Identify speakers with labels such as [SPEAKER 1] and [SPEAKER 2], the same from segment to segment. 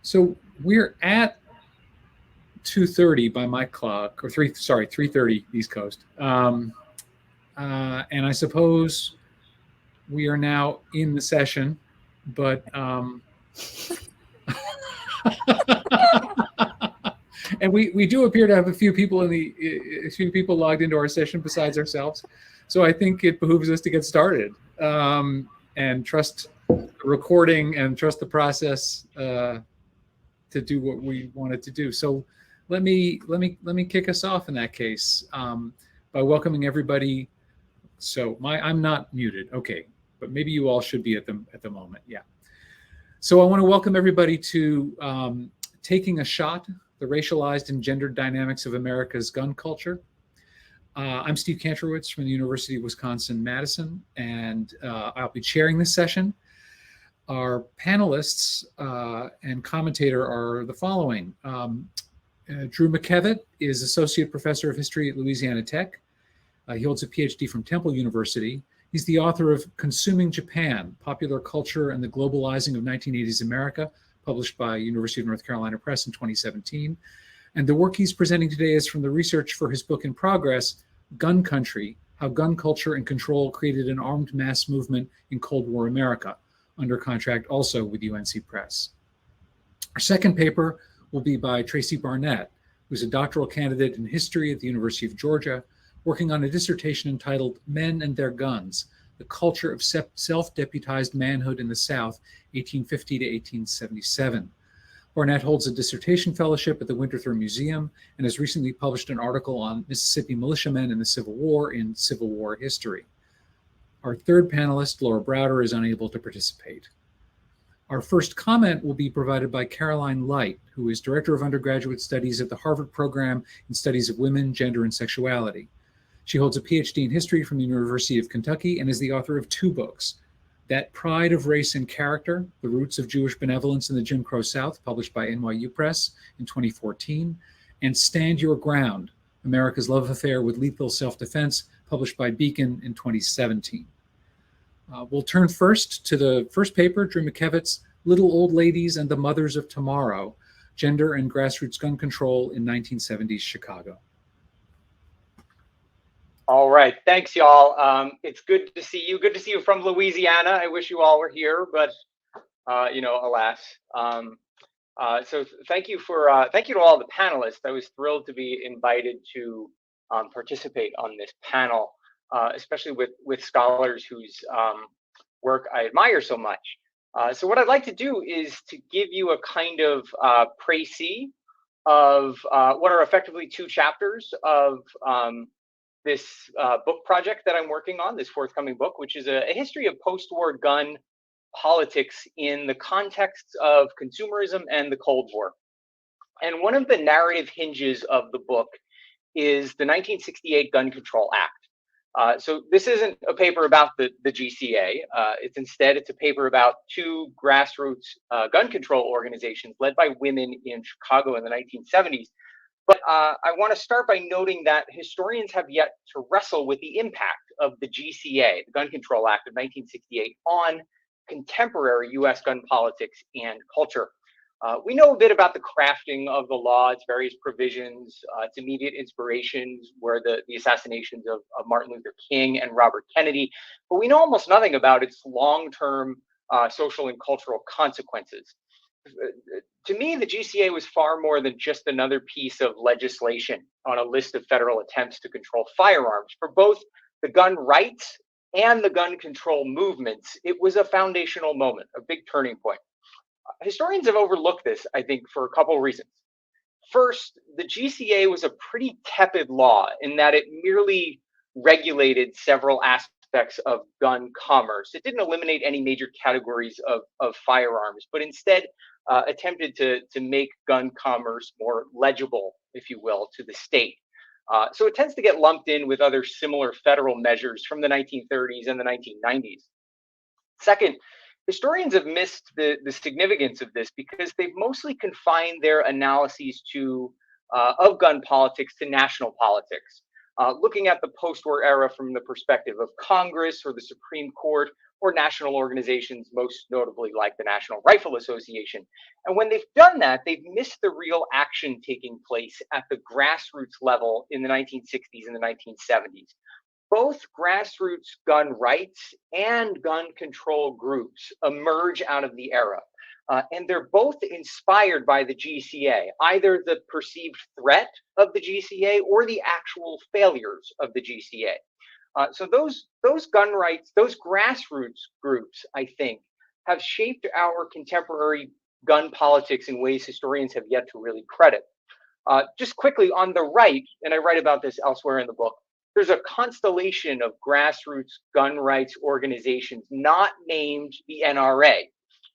[SPEAKER 1] So we're at 2:30 by my clock, or 3:30 East Coast. And I suppose we are now in the session, but and we do appear to have a few people logged into our session besides ourselves. So I think it behooves us to get started and trust the recording and trust the process to do what we wanted to do. So let me kick us off in that case by welcoming everybody. So I'm not muted, okay, but maybe you all should be at the moment, yeah. So I want to welcome everybody to Taking a Shot: The Racialized and Gendered Dynamics of America's Gun Culture. I'm Steve Kantrowitz from the University of Wisconsin-Madison, and I'll be chairing this session. Our panelists and commentator are the following. Drew McKevitt is Associate Professor of History at Louisiana Tech. He holds a PhD from Temple University. He's the author of Consuming Japan: Popular Culture and the Globalizing of 1980s America, published by University of North Carolina Press in 2017. And the work he's presenting today is from the research for his book in progress, Gun Country: How Gun Culture and Control Created an Armed Mass Movement in Cold War America, under contract also with UNC Press. Our second paper will be by Tracy Barnett, who's a doctoral candidate in history at the University of Georgia, working on a dissertation entitled Men and Their Guns: The Culture of Self-Deputized Manhood in the South, 1850 to 1877. Barnett holds a dissertation fellowship at the Winterthur Museum and has recently published an article on Mississippi militiamen in the Civil War in Civil War History. Our third panelist, Laura Browder, is unable to participate. Our first comment will be provided by Caroline Light, who is Director of Undergraduate Studies at the Harvard Program in Studies of Women, Gender, and Sexuality. She holds a PhD in history from the University of Kentucky and is the author of two books: That Pride of Race and Character: The Roots of Jewish Benevolence in the Jim Crow South, published by NYU Press in 2014, and Stand Your Ground: America's Love Affair with Lethal Self-Defense, published by Beacon in 2017. We'll turn first to the first paper, Drew McKevitt's Little Old Ladies and the Mothers of Tomorrow: Gender and Grassroots Gun Control in 1970s Chicago.
[SPEAKER 2] All right, thanks, y'all. It's good to see you. Good to see you from Louisiana. I wish you all were here, but alas. So thank you to all the panelists. I was thrilled to be invited to participate on this panel, especially with scholars whose work I admire so much. So what I'd like to do is to give you a kind of précis of what are effectively two chapters of this book project that I'm working on, this forthcoming book, which is a history of post-war gun politics in the context of consumerism and the Cold War. And one of the narrative hinges of the book is the 1968 Gun Control Act. So this isn't a paper about the GCA. It's a paper about two grassroots gun control organizations led by women in Chicago in the 1970s. But I want to start by noting that historians have yet to wrestle with the impact of the GCA, the Gun Control Act of 1968, on contemporary US gun politics and culture. We know a bit about the crafting of the law, its various provisions. Its immediate inspirations were the assassinations of Martin Luther King and Robert Kennedy, but we know almost nothing about its long-term social and cultural consequences. To me, the GCA was far more than just another piece of legislation on a list of federal attempts to control firearms. For both the gun rights and the gun control movements, it was a foundational moment, a big turning point. Historians have overlooked this, I think, for a couple of reasons. First, the GCA was a pretty tepid law in that it merely regulated several aspects of gun commerce. It didn't eliminate any major categories of firearms, but instead attempted to make gun commerce more legible, if you will, to the state. So it tends to get lumped in with other similar federal measures from the 1930s and the 1990s. Second, historians have missed the significance of this because they've mostly confined their analyses of gun politics to national politics, looking at the post-war era from the perspective of Congress or the Supreme Court or national organizations, most notably like the National Rifle Association. And when they've done that, they've missed the real action taking place at the grassroots level in the 1960s and the 1970s. Both grassroots gun rights and gun control groups emerge out of the era. And they're both inspired by the GCA, either the perceived threat of the GCA or the actual failures of the GCA. So those gun rights, those grassroots groups, I think, have shaped our contemporary gun politics in ways historians have yet to really credit. Just quickly on the right, and I write about this elsewhere in the book, there's a constellation of grassroots gun rights organizations not named the NRA,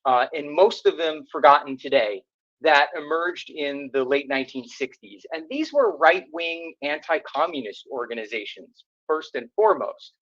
[SPEAKER 2] and most of them forgotten today, that emerged in the late 1960s. And these were right-wing anti-communist organizations, first and foremost,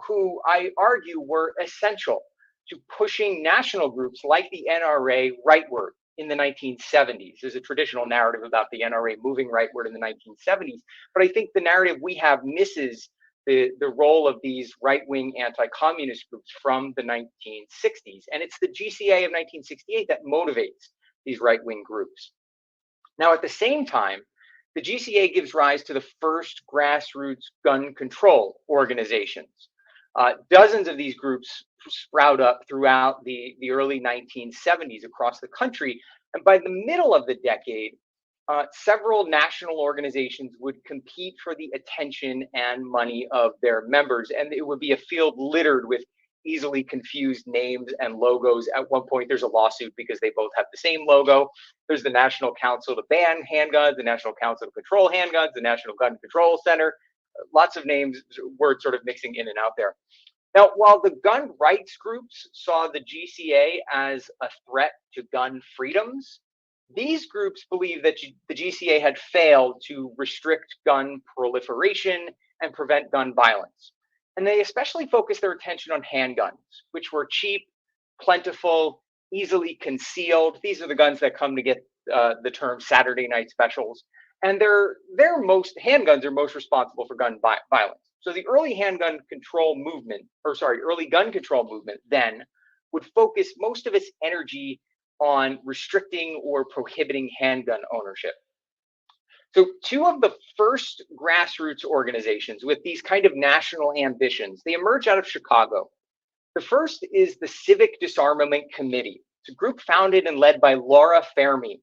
[SPEAKER 2] who I argue were essential to pushing national groups like the NRA rightward in the 1970s. There's a traditional narrative about the NRA moving rightward in the 1970s, but I think the narrative we have misses the role of these right-wing anti-communist groups from the 1960s. And it's the GCA of 1968 that motivates these right-wing groups. Now, at the same time, the GCA gives rise to the first grassroots gun control organizations. Dozens of these groups sprout up throughout the early 1970s across the country. And by the middle of the decade, several national organizations would compete for the attention and money of their members. And it would be a field littered with easily confused names and logos. At one point, there's a lawsuit because they both have the same logo. There's the National Council to Ban Handguns, the National Council to Control Handguns, the National Gun Control Center. Lots of names, words sort of mixing in and out there. Now, while the gun rights groups saw the GCA as a threat to gun freedoms, these groups believe that the GCA had failed to restrict gun proliferation and prevent gun violence. And they especially focused their attention on handguns, which were cheap, plentiful, easily concealed. These are the guns that come to get the term Saturday night specials. And handguns are most responsible for gun violence. So the early handgun control movement, early gun control movement then would focus most of its energy on restricting or prohibiting handgun ownership. So two of the first grassroots organizations with these kind of national ambitions, they emerge out of Chicago. The first is the Civic Disarmament Committee. It's a group founded and led by Laura Fermi.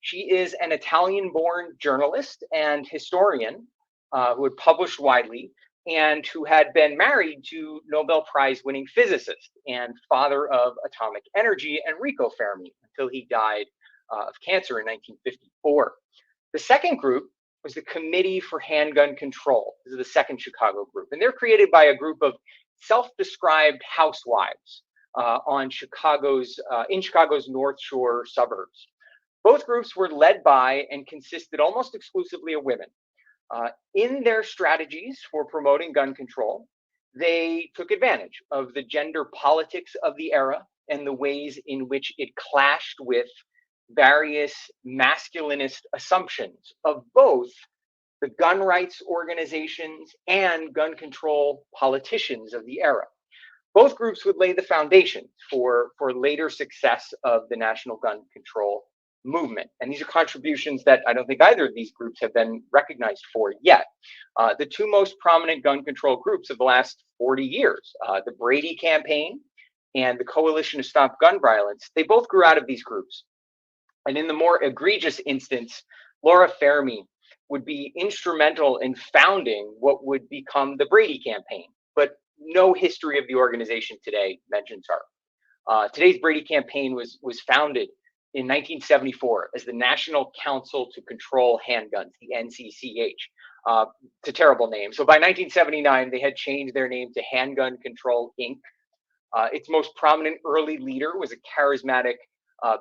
[SPEAKER 2] She is an Italian-born journalist and historian who had published widely and who had been married to Nobel Prize-winning physicist and father of atomic energy, Enrico Fermi, until he died of cancer in 1954. The second group was the Committee for Handgun Control. This is the second Chicago group, and they're created by a group of self-described housewives in Chicago's North Shore suburbs. Both groups were led by and consisted almost exclusively of women. In their strategies for promoting gun control, they took advantage of the gender politics of the era and the ways in which it clashed with various masculinist assumptions of both the gun rights organizations and gun control politicians of the era. Both groups would lay the foundation for later success of the national gun control movement. And these are contributions that I don't think either of these groups have been recognized for yet. The two most prominent gun control groups of the last 40 years, the Brady Campaign and the Coalition to Stop Gun Violence, they both grew out of these groups. And in the more egregious instance, Laura Fermi would be instrumental in founding what would become the Brady Campaign, but no history of the organization today mentions her. Today's Brady Campaign was founded in 1974 as the National Council to Control Handguns, the NCCH. It's a terrible name. So by 1979, they had changed their name to Handgun Control, Inc. Its most prominent early leader was a charismatic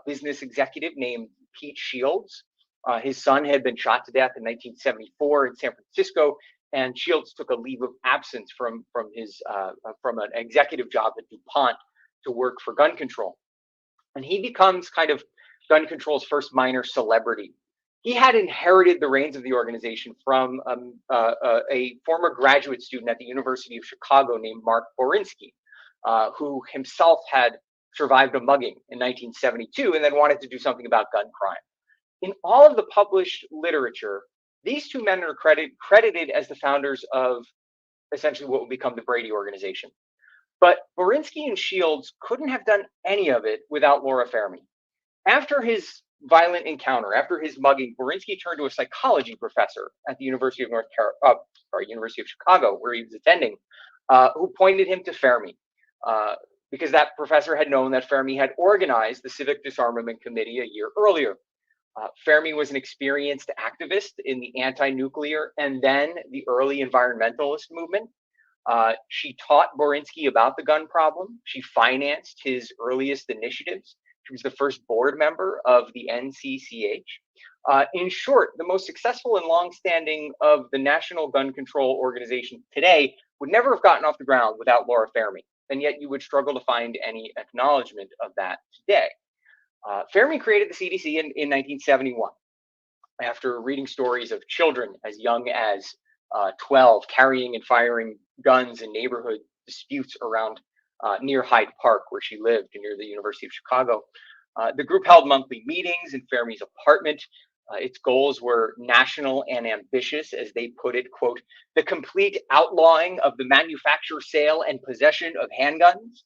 [SPEAKER 2] business executive named Pete Shields. His son had been shot to death in 1974 in San Francisco, and Shields took a leave of absence from an executive job at DuPont to work for gun control. And he becomes kind of gun control's first minor celebrity. He had inherited the reins of the organization from a former graduate student at the University of Chicago named Mark Borinsky, who himself had survived a mugging in 1972 and then wanted to do something about gun crime. In all of the published literature, these two men are credited as the founders of essentially what would become the Brady organization. But Borinsky and Shields couldn't have done any of it without Laura Fermi. After his violent encounter, after his mugging, Borinsky turned to a psychology professor at the University of University of Chicago, where he was attending, who pointed him to Fermi, because that professor had known that Fermi had organized the Civic Disarmament Committee a year earlier. Fermi was an experienced activist in the anti-nuclear and then the early environmentalist movement. She taught Borinsky about the gun problem. She financed his earliest initiatives. She was the first board member of the NCCH. In short, the most successful and longstanding of the national gun control organizations today would never have gotten off the ground without Laura Fermi, and yet you would struggle to find any acknowledgement of that today. Fermi created the CDC in 1971 after reading stories of children as young as 12 carrying and firing guns in neighborhood disputes around near Hyde Park, where she lived, near the University of Chicago. The group held monthly meetings in Fermi's apartment. Its goals were national and ambitious, as they put it, quote, the complete outlawing of the manufacture, sale, and possession of handguns.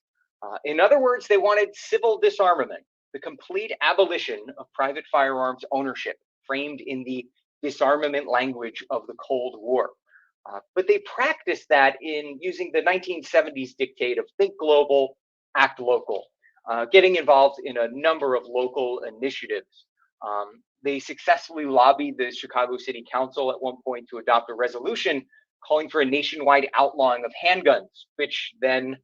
[SPEAKER 2] In other words, they wanted civil disarmament, the complete abolition of private firearms ownership, framed in the disarmament language of the Cold War. But they practiced that in using the 1970s dictate of think global, act local, getting involved in a number of local initiatives. They successfully lobbied the Chicago City Council at one point to adopt a resolution calling for a nationwide outlawing of handguns, which then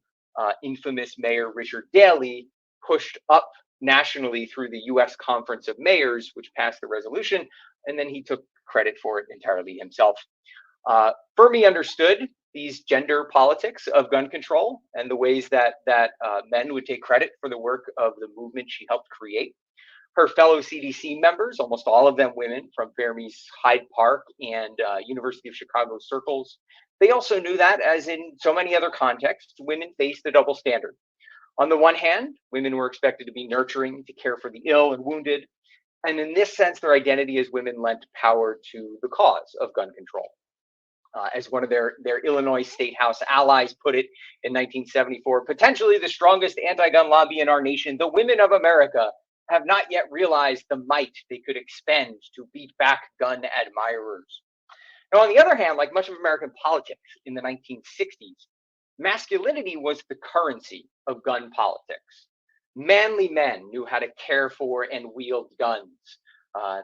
[SPEAKER 2] infamous Mayor Richard Daley pushed up nationally through the US Conference of Mayors, which passed the resolution, and then he took credit for it entirely himself. Fermi understood these gender politics of gun control and the ways that men would take credit for the work of the movement she helped create. Her fellow CDC members, almost all of them women from Fermi's Hyde Park and University of Chicago circles, they also knew that, as in so many other contexts, women faced a double standard. On the one hand, women were expected to be nurturing, to care for the ill and wounded, and in this sense, their identity as women lent power to the cause of gun control. As one of their Illinois State House allies put it in 1974, potentially the strongest anti-gun lobby in our nation, the women of America have not yet realized the might they could expend to beat back gun admirers. Now, on the other hand, like much of American politics in the 1960s, masculinity was the currency of gun politics. Manly men knew how to care for and wield guns,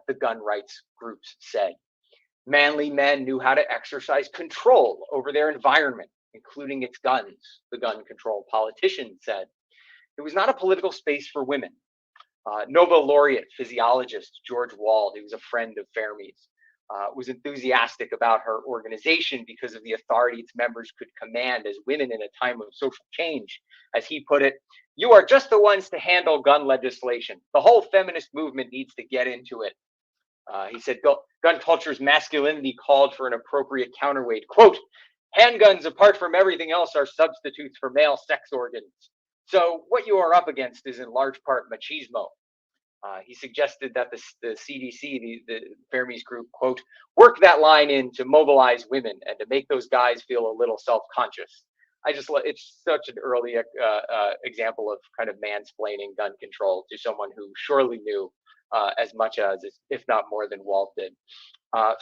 [SPEAKER 2] the gun rights groups said. Manly men knew how to exercise control over their environment, including its guns, the gun control politicians said. It was not a political space for women. Nobel laureate physiologist George Wald, who was a friend of Fermi's, was enthusiastic about her organization because of the authority its members could command as women in a time of social change. As he put it, you are just the ones to handle gun legislation. The whole feminist movement needs to get into it. He said, gun culture's masculinity called for an appropriate counterweight. Quote, handguns, apart from everything else, are substitutes for male sex organs. So what you are up against is in large part machismo. He suggested that the CDC, the Fermi's group, quote, work that line in to mobilize women and to make those guys feel a little self-conscious. It's such an early example of kind of mansplaining gun control to someone who surely knew as much as, if not more than Walt did.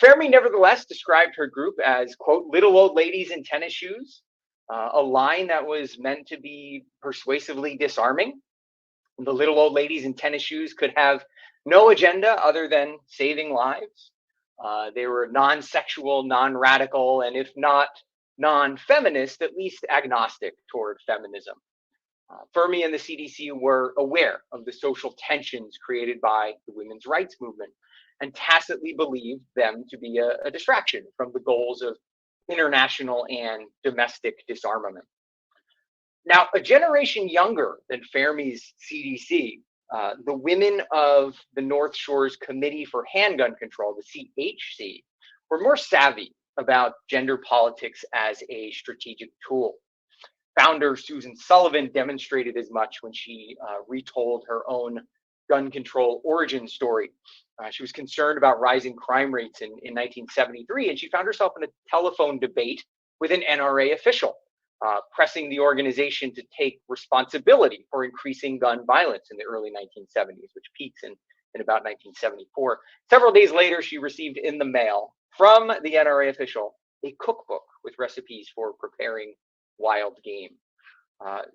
[SPEAKER 2] Fermi nevertheless described her group as, quote, little old ladies in tennis shoes, a line that was meant to be persuasively disarming. The little old ladies in tennis shoes could have no agenda other than saving lives. They were non-sexual, non-radical, and if not non-feminist, at least agnostic toward feminism. Fermi and the CDC were aware of the social tensions created by the women's rights movement and tacitly believed them to be a distraction from the goals of international and domestic disarmament. Now, a generation younger than Fermi's CDC, the women of the North Shore's Committee for Handgun Control, the CHC, were more savvy about gender politics as a strategic tool. Founder Susan Sullivan demonstrated as much when she retold her own gun control origin story. She was concerned about rising crime rates in 1973, and she found herself in a telephone debate with an NRA official, pressing the organization to take responsibility for increasing gun violence in the early 1970s, which peaks in about 1974. Several days later, she received in the mail from the NRA official a cookbook with recipes for preparing wild game.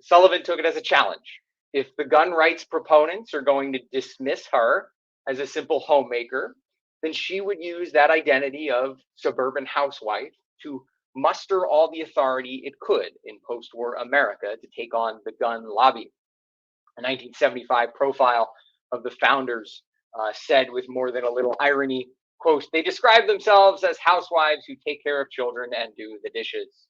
[SPEAKER 2] Sullivan took it as a challenge. If the gun rights proponents are going to dismiss her as a simple homemaker, then she would use that identity of suburban housewife to muster all the authority it could in post-war America to take on the gun lobby. A 1975 profile of the founders said with more than a little irony, quote, "They describe themselves as housewives who take care of children and do the dishes."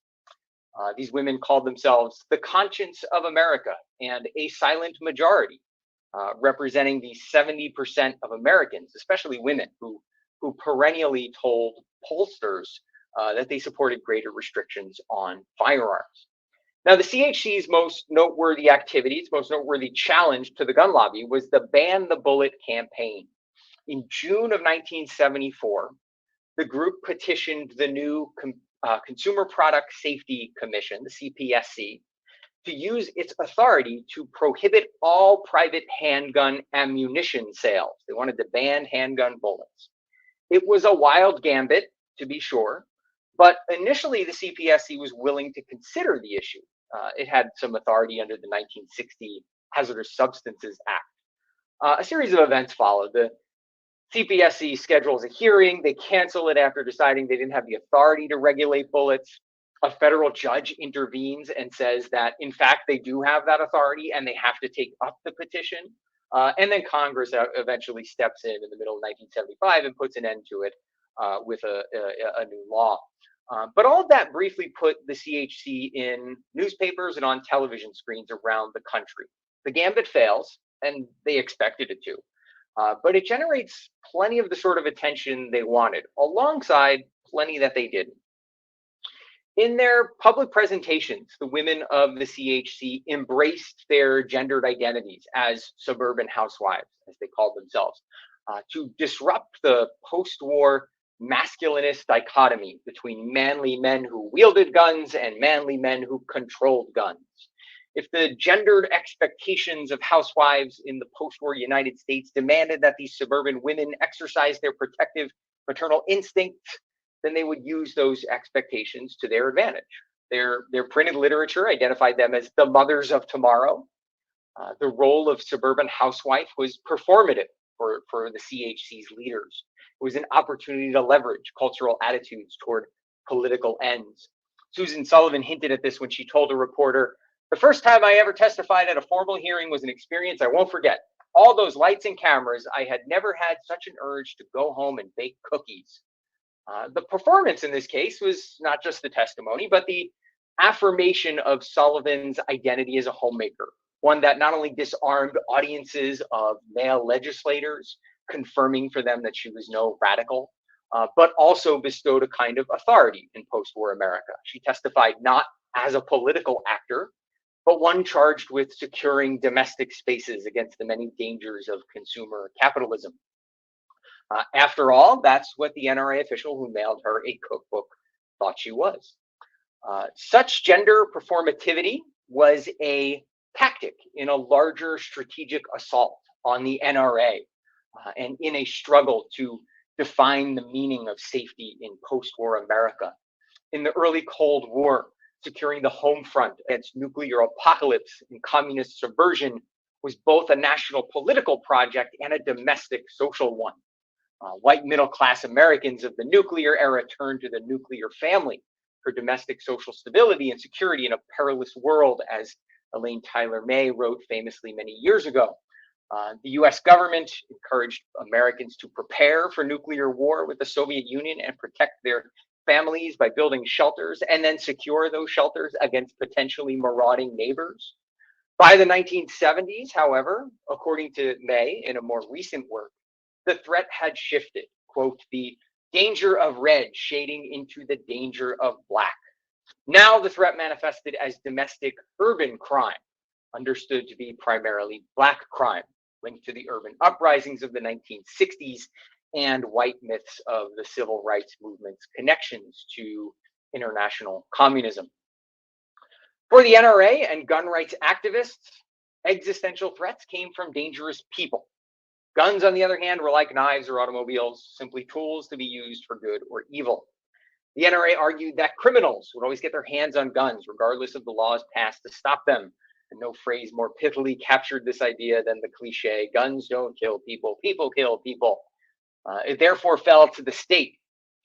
[SPEAKER 2] These women called themselves the conscience of America and a silent majority, representing the 70% of Americans, especially women, who perennially told pollsters that they supported greater restrictions on firearms. Now, the CHC's most noteworthy activities, most noteworthy challenge to the gun lobby was the Ban the Bullet campaign. In June of 1974, the group petitioned the new Consumer Product Safety Commission, the CPSC, to use its authority to prohibit all private handgun ammunition sales. They wanted to ban handgun bullets. It was a wild gambit, to be sure, but initially the CPSC was willing to consider the issue. It had some authority under the 1960 Hazardous Substances Act. A series of events followed. The CPSC schedules a hearing. They cancel it after deciding they didn't have the authority to regulate bullets. A federal judge intervenes and says that, in fact, they do have that authority and they have to take up the petition. And then Congress eventually steps in the middle of 1975 and puts an end to it with a new law. But all of that briefly put the CHC in newspapers and on television screens around the country. The gambit fails, and they expected it to. But it generates plenty of the sort of attention they wanted, alongside plenty that they didn't. In their public presentations, the women of the CHC embraced their gendered identities as suburban housewives, as they called themselves, to disrupt the post-war masculinist dichotomy between manly men who wielded guns and manly men who controlled guns. If the gendered expectations of housewives in the post-war United States demanded that these suburban women exercise their protective maternal instincts, then they would use those expectations to their advantage. Their printed literature identified them as the mothers of tomorrow. The role of suburban housewife was performative for the CHC's leaders. It was an opportunity to leverage cultural attitudes toward political ends. Susan Sullivan hinted at this when she told a reporter, "The first time I ever testified at a formal hearing was an experience I won't forget. All those lights and cameras, I had never had such an urge to go home and bake cookies." The performance in this case was not just the testimony, but the affirmation of Sullivan's identity as a homemaker, one that not only disarmed audiences of male legislators, confirming for them that she was no radical, but also bestowed a kind of authority in post-war America. She testified not as a political actor, but one charged with securing domestic spaces against the many dangers of consumer capitalism. After all, that's what the NRA official who mailed her a cookbook thought she was. Such gender performativity was a tactic in a larger strategic assault on the NRA and in a struggle to define the meaning of safety in post-war America. In the early Cold War, securing the home front against nuclear apocalypse and communist subversion was both a national political project and a domestic social one. White middle-class Americans of the nuclear era turned to the nuclear family for domestic social stability and security in a perilous world, as Elaine Tyler May wrote famously many years ago. The US government encouraged Americans to prepare for nuclear war with the Soviet Union and protect their families by building shelters and then secure those shelters against potentially marauding neighbors. By the 1970s, however, according to May in a more recent work, the threat had shifted, quote, "the danger of red shading into the danger of black." Now the threat manifested as domestic urban crime, understood to be primarily Black crime, linked to the urban uprisings of the 1960s and white myths of the civil rights movement's connections to international communism. For the NRA and gun rights activists, existential threats came from dangerous people. Guns, on the other hand, were like knives or automobiles, simply tools to be used for good or evil. The NRA argued that criminals would always get their hands on guns, regardless of the laws passed to stop them. And no phrase more pithily captured this idea than the cliche, guns don't kill people, people kill people. It therefore fell to the state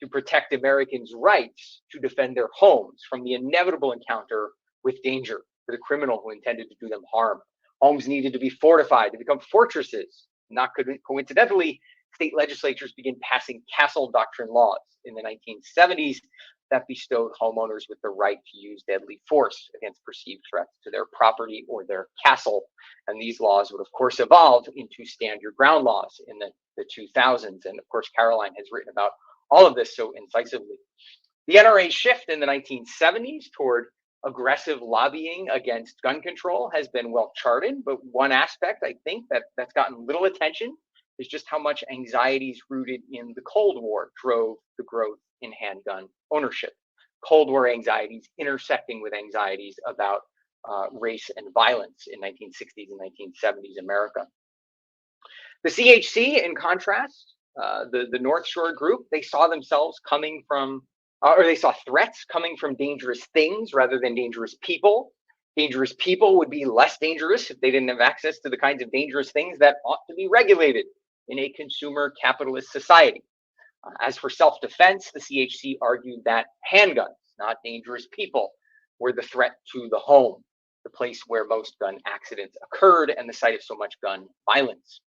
[SPEAKER 2] to protect Americans' rights to defend their homes from the inevitable encounter with danger for the criminal who intended to do them harm. Homes needed to be fortified to become fortresses. Not coincidentally, state legislatures began passing castle doctrine laws in the 1970s that bestowed homeowners with the right to use deadly force against perceived threats to their property or their castle. And these laws would, of course, evolve into stand your ground laws in the 2000s. And of course, Caroline has written about all of this so incisively. The NRA's shift in the 1970s toward aggressive lobbying against gun control has been well charted, but one aspect I think that's gotten little attention is just how much anxieties rooted in the Cold War drove the growth in handgun ownership. Cold War anxieties intersecting with anxieties about race and violence in 1960s and 1970s America. The CHC, in contrast, the North Shore group, they saw themselves coming from, or they saw threats coming from dangerous things rather than dangerous people. Dangerous people would be less dangerous if they didn't have access to the kinds of dangerous things that ought to be regulated in a consumer capitalist society. As for self-defense, the CHC argued that handguns, not dangerous people, were the threat to the home, the place where most gun accidents occurred and the site of so much gun violence.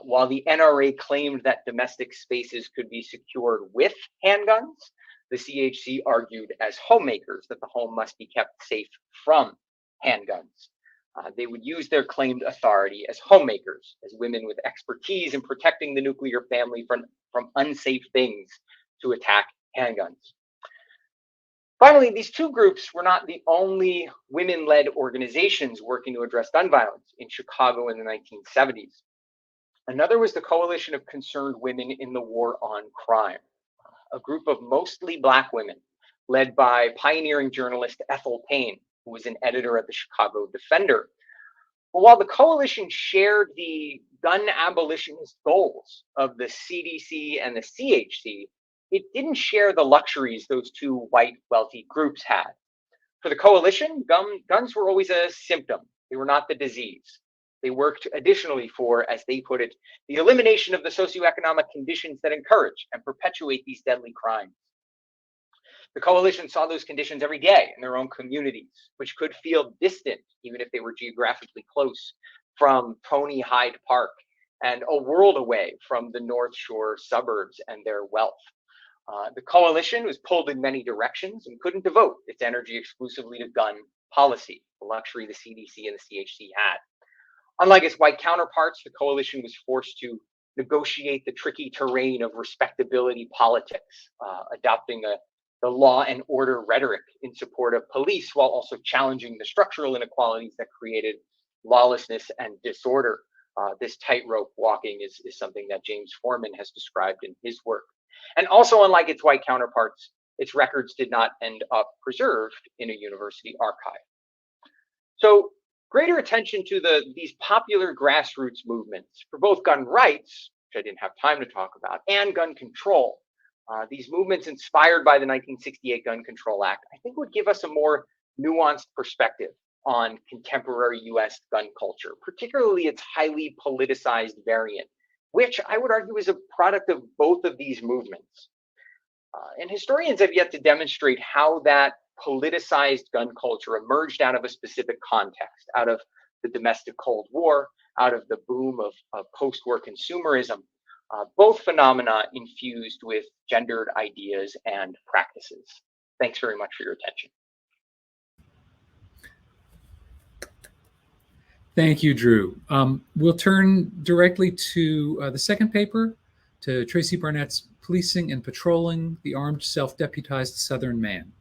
[SPEAKER 2] While the NRA claimed that domestic spaces could be secured with handguns, the CHC argued as homemakers that the home must be kept safe from handguns. They would use their claimed authority as homemakers, as women with expertise in protecting the nuclear family from unsafe things to attack handguns. Finally, these two groups were not the only women-led organizations working to address gun violence in Chicago in the 1970s. Another was the Coalition of Concerned Women in the War on Crime, a group of mostly Black women led by pioneering journalist Ethel Payne, who was an editor at the Chicago Defender. But while the coalition shared the gun abolitionist goals of the CDC and the CHC, it didn't share the luxuries those two white wealthy groups had. For the coalition, guns were always a symptom. They were not the disease. They worked additionally for, as they put it, the elimination of the socioeconomic conditions that encourage and perpetuate these deadly crimes. The coalition saw those conditions every day in their own communities, which could feel distant, even if they were geographically close, from Tony Hyde Park and a world away from the North Shore suburbs and their wealth. The coalition was pulled in many directions and couldn't devote its energy exclusively to gun policy, the luxury the CDC and the CHC had. Unlike its white counterparts, the coalition was forced to negotiate the tricky terrain of respectability politics, adopting the law and order rhetoric in support of police while also challenging the structural inequalities that created lawlessness and disorder. This tightrope walking is something that James Forman has described in his work. And also, unlike its white counterparts, its records did not end up preserved in a university archive. So greater attention to these popular grassroots movements for both gun rights, which I didn't have time to talk about, and gun control. These movements inspired by the 1968 Gun Control Act, I think would give us a more nuanced perspective on contemporary US gun culture, particularly its highly politicized variant, which I would argue is a product of both of these movements. And historians have yet to demonstrate how that politicized gun culture emerged out of a specific context, out of the domestic Cold War, out of the boom of post-war consumerism, both phenomena infused with gendered ideas and practices. Thanks very much for your attention.
[SPEAKER 1] Thank you, Drew. We'll turn directly to the second paper, to Tracy Barnett's Policing and Patrolling the Armed Self-Deputized Southern Man.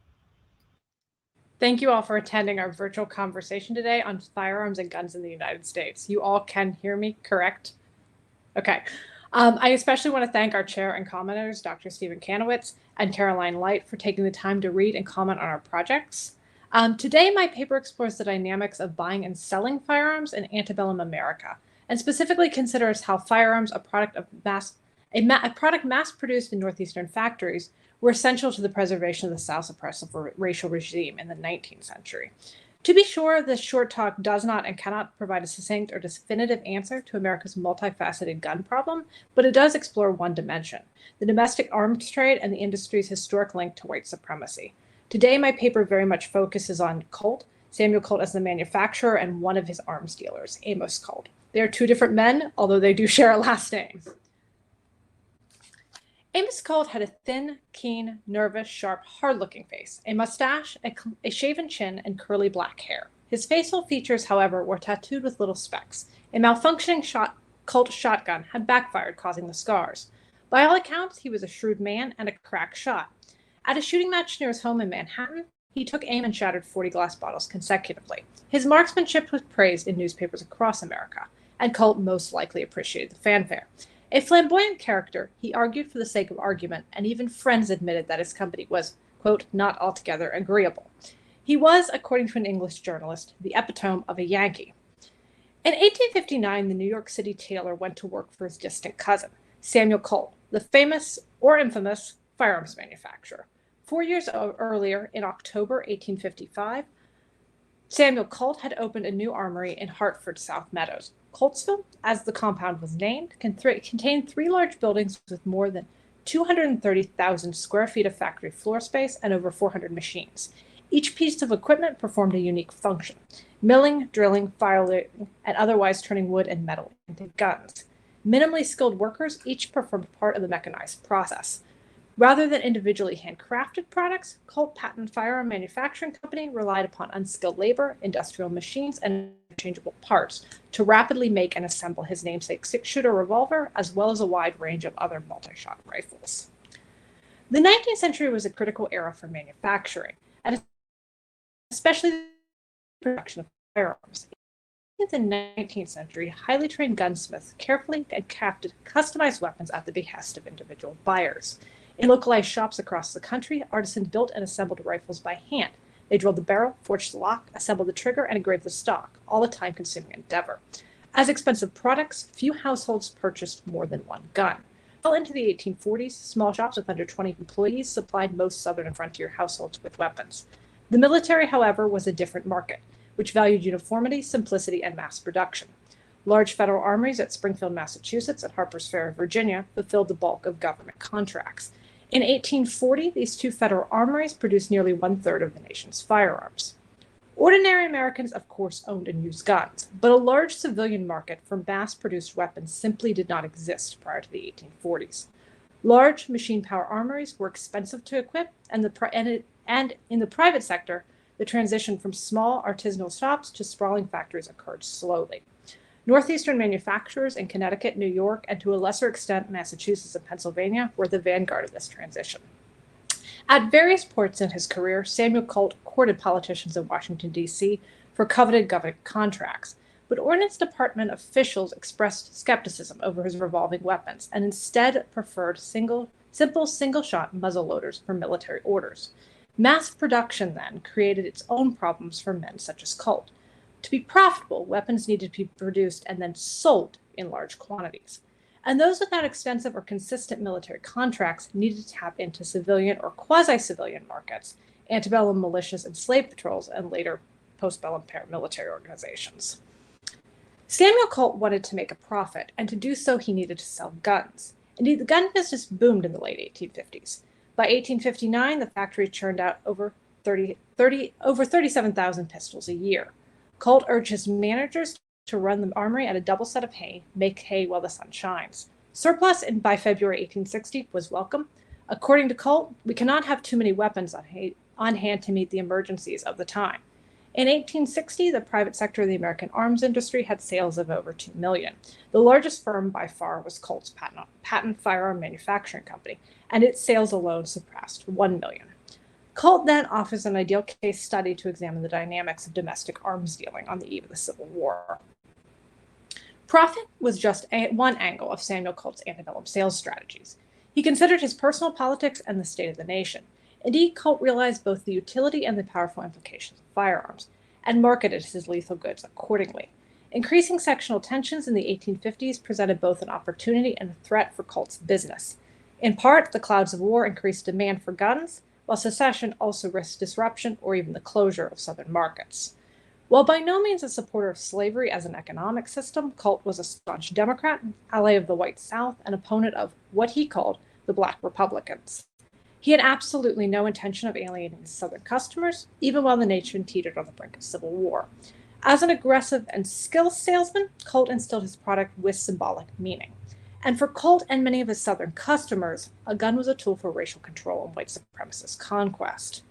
[SPEAKER 3] Thank you all for attending our virtual conversation today on firearms and guns in the United States. You all can hear me, correct? Okay. I especially want to thank our chair and commenters, Dr. Stephen Kantrowitz and Caroline Light, for taking the time to read and comment on our projects. Today, my paper explores the dynamics of buying and selling firearms in antebellum America, and specifically considers how firearms, a product mass-produced in northeastern factories, were essential to the preservation of the South's oppressive racial regime in the 19th century. To be sure, this short talk does not and cannot provide a succinct or definitive answer to America's multifaceted gun problem, but it does explore one dimension: the domestic arms trade and the industry's historic link to white supremacy. Today, my paper very much focuses on Colt, Samuel Colt as the manufacturer, and one of his arms dealers, Amos Colt. They are two different men, although they do share a last name. Amos Colt had a thin, keen, nervous, sharp, hard-looking face, a mustache, a shaven chin, and curly black hair. His facial features, however, were tattooed with little specks. A malfunctioning Colt shotgun had backfired, causing the scars. By all accounts, he was a shrewd man and a crack shot. At a shooting match near his home in Manhattan, he took aim and shattered 40 glass bottles consecutively. His marksmanship was praised in newspapers across America, and Colt most likely appreciated the fanfare. A flamboyant character, he argued for the sake of argument, and even friends admitted that his company was, quote, not altogether agreeable. He was, according to an English journalist, the epitome of a Yankee. In 1859, the New York City tailor went to work for his distant cousin, Samuel Colt, the famous or infamous firearms manufacturer. 4 years earlier, in October 1855, Samuel Colt had opened a new armory in Hartford, South Meadows. Coltsville, as the compound was named, contained 3 large buildings with more than 230,000 square feet of factory floor space and over 400 machines. Each piece of equipment performed a unique function: milling, drilling, filing, and otherwise turning wood and metal into guns. Minimally skilled workers each performed part of the mechanized process. Rather than individually handcrafted products, Colt Patent Firearm Manufacturing Company relied upon unskilled labor, industrial machines, and interchangeable parts to rapidly make and assemble his namesake six-shooter revolver, as well as a wide range of other multi-shot rifles. The 19th century was a critical era for manufacturing, and especially the production of firearms. In the 19th century, highly trained gunsmiths carefully and crafted customized weapons at the behest of individual buyers. In localized shops across the country, artisans built and assembled rifles by hand. They drilled the barrel, forged the lock, assembled the trigger, and engraved the stock, all a time-consuming endeavor. As expensive products, few households purchased more than one gun. Well into the 1840s, small shops with under 20 employees supplied most southern and frontier households with weapons. The military, however, was a different market, which valued uniformity, simplicity, and mass production. Large federal armories at Springfield, Massachusetts, and Harper's Ferry, Virginia, fulfilled the bulk of government contracts. In 1840, these 2 federal armories produced nearly 1/3 of the nation's firearms. Ordinary Americans, of course, owned and used guns, but a large civilian market for mass-produced weapons simply did not exist prior to the 1840s. Large machine power armories were expensive to equip, and in the private sector, the transition from small artisanal shops to sprawling factories occurred slowly. Northeastern manufacturers in Connecticut, New York, and to a lesser extent Massachusetts and Pennsylvania were the vanguard of this transition. At various points in his career, Samuel Colt courted politicians in Washington, D.C. for coveted government contracts, but Ordnance Department officials expressed skepticism over his revolving weapons and instead preferred simple single-shot muzzleloaders for military orders. Mass production then created its own problems for men such as Colt. To be profitable, weapons needed to be produced and then sold in large quantities. And those without extensive or consistent military contracts needed to tap into civilian or quasi-civilian markets, antebellum militias and slave patrols, and later postbellum paramilitary organizations. Samuel Colt wanted to make a profit, and to do so he needed to sell guns. Indeed, the gun business boomed in the late 1850s. By 1859, the factory churned out over 37,000 pistols a year. Colt urged his managers to run the armory at a double set of hay, make hay while the sun shines. Surplus by February 1860 was welcome. According to Colt, we cannot have too many weapons on hand to meet the emergencies of the time. In 1860, the private sector of the American arms industry had sales of over 2 million. The largest firm by far was Colt's Patent Firearm Manufacturing Company, and its sales alone surpassed 1 million. Colt then offers an ideal case study to examine the dynamics of domestic arms dealing on the eve of the Civil War. Profit was just one angle of Samuel Colt's antebellum sales strategies. He considered his personal politics and the state of the nation. Indeed, Colt realized both the utility and the powerful implications of firearms, and marketed his lethal goods accordingly. Increasing sectional tensions in the 1850s presented both an opportunity and a threat for Colt's business. In part, the clouds of war increased demand for guns, while secession also risked disruption or even the closure of Southern markets. While by no means a supporter of slavery as an economic system, Colt was a staunch Democrat, ally of the white South, and opponent of what he called the Black Republicans. He had absolutely no intention of alienating his Southern customers, even while the nation teetered on the brink of civil war. As an aggressive and skilled salesman, Colt instilled his product with symbolic meaning. And for Colt and many of his Southern customers, a gun was a tool for racial control and white supremacist conquest.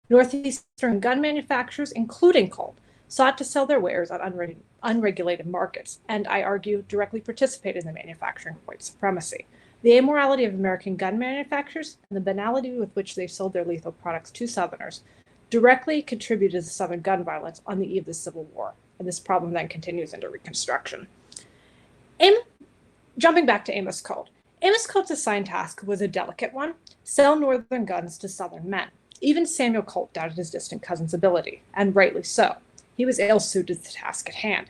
[SPEAKER 3] Northeastern gun manufacturers, including Colt, sought to sell their wares on unregulated markets, and I argue directly participated in the manufacturing of white supremacy. The immorality of American gun manufacturers and the banality with which they sold their lethal products to Southerners directly contributed to Southern gun violence on the eve of the Civil War, and this problem then continues into Reconstruction. Jumping back to Amos Colt. Amos Colt's assigned task was a delicate one: sell Northern guns to Southern men. Even Samuel Colt doubted his distant cousin's ability, and rightly so. He was ill-suited to the task at hand.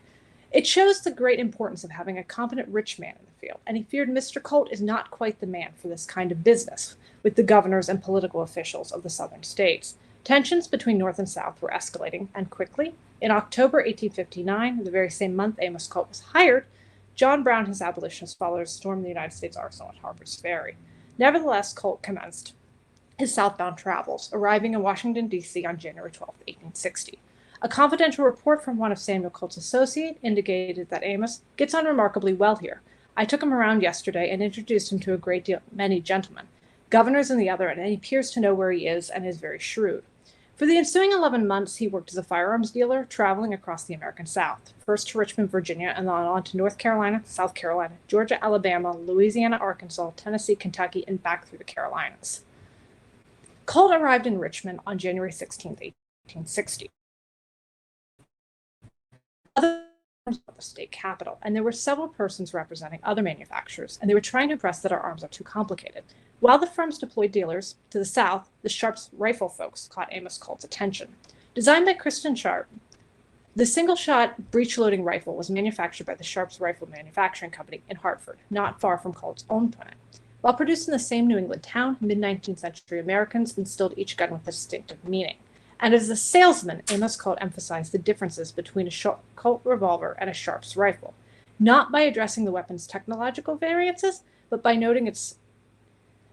[SPEAKER 3] It shows the great importance of having a competent rich man in the field, and he feared Mr. Colt is not quite the man for this kind of business with the governors and political officials of the southern states. Tensions between North and South were escalating, and quickly. In October 1859, the very same month Amos Colt was hired, John Brown and his abolitionist followers stormed the United States Arsenal at Harper's Ferry. Nevertheless, Colt commenced his southbound travels, arriving in Washington, D.C. on January 12, 1860. A confidential report from one of Samuel Colt's associates indicated that Amos gets on remarkably well here. I took him around yesterday and introduced him to many gentlemen, governors in the other, and he appears to know where he is and is very shrewd. For the ensuing 11 months, he worked as a firearms dealer, traveling across the American South, first to Richmond, Virginia, and then on to North Carolina, South Carolina, Georgia, Alabama, Louisiana, Arkansas, Tennessee, Kentucky, and back through the Carolinas. Colt arrived in Richmond on January 16, 1860. Other of the state capital, and there were several persons representing other manufacturers, and they were trying to impress that our arms are too complicated. While the firms deployed dealers to the south, the Sharp's rifle folks caught Amos Colt's attention. Designed by Kristen Sharp, the single-shot breech-loading rifle was manufactured by the Sharp's Rifle Manufacturing Company in Hartford, not far from Colt's own plant. While produced in the same New England town, mid-19th century Americans instilled each gun with a distinctive meaning. And as a salesman, Amos Colt emphasized the differences between a Colt revolver and a Sharp's rifle, not by addressing the weapon's technological variances, but by noting its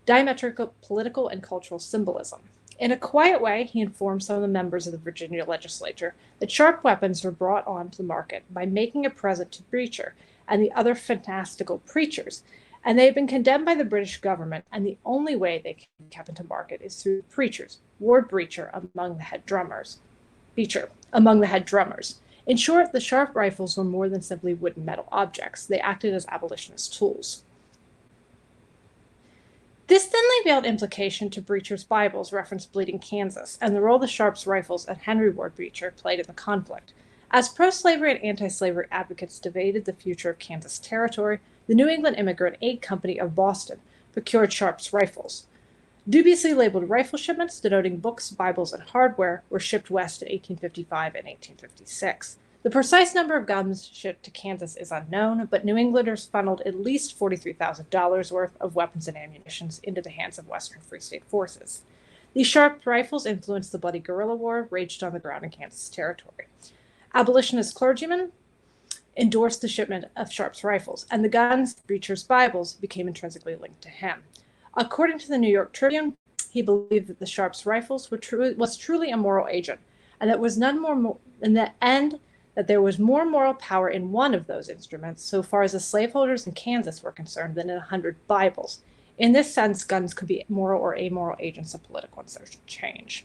[SPEAKER 3] diametrical political and cultural symbolism. In a quiet way, he informed some of the members of the Virginia legislature that Sharp weapons were brought onto the market by making a present to Breacher and the other fantastical preachers, and they had been condemned by the British government, and the only way they can be kept into market is through preachers, Ward Breacher among the head drummers. In short, the Sharp rifles were more than simply wood and metal objects. They acted as abolitionist tools. This thinly veiled implication to Breacher's Bibles referenced Bleeding Kansas and the role the Sharp's rifles and Henry Ward Breacher played in the conflict. As pro-slavery and anti-slavery advocates debated the future of Kansas Territory, the New England Immigrant Aid Company of Boston procured Sharp's rifles. Dubiously labeled rifle shipments denoting books, Bibles, and hardware were shipped west in 1855 and 1856. The precise number of guns shipped to Kansas is unknown, but New Englanders funneled at least $43,000 worth of weapons and ammunition into the hands of Western Free State forces. These Sharp rifles influenced the bloody guerrilla war raged on the ground in Kansas Territory. Abolitionist clergymen endorsed the shipment of Sharp's rifles, and the guns, Breacher's Bibles, became intrinsically linked to him. According to the New York Tribune, he believed that the Sharp's rifles was truly a moral agent, and that there was more moral power in one of those instruments, so far as the slaveholders in Kansas were concerned, than in 100 Bibles. In this sense, guns could be moral or amoral agents of political and social change.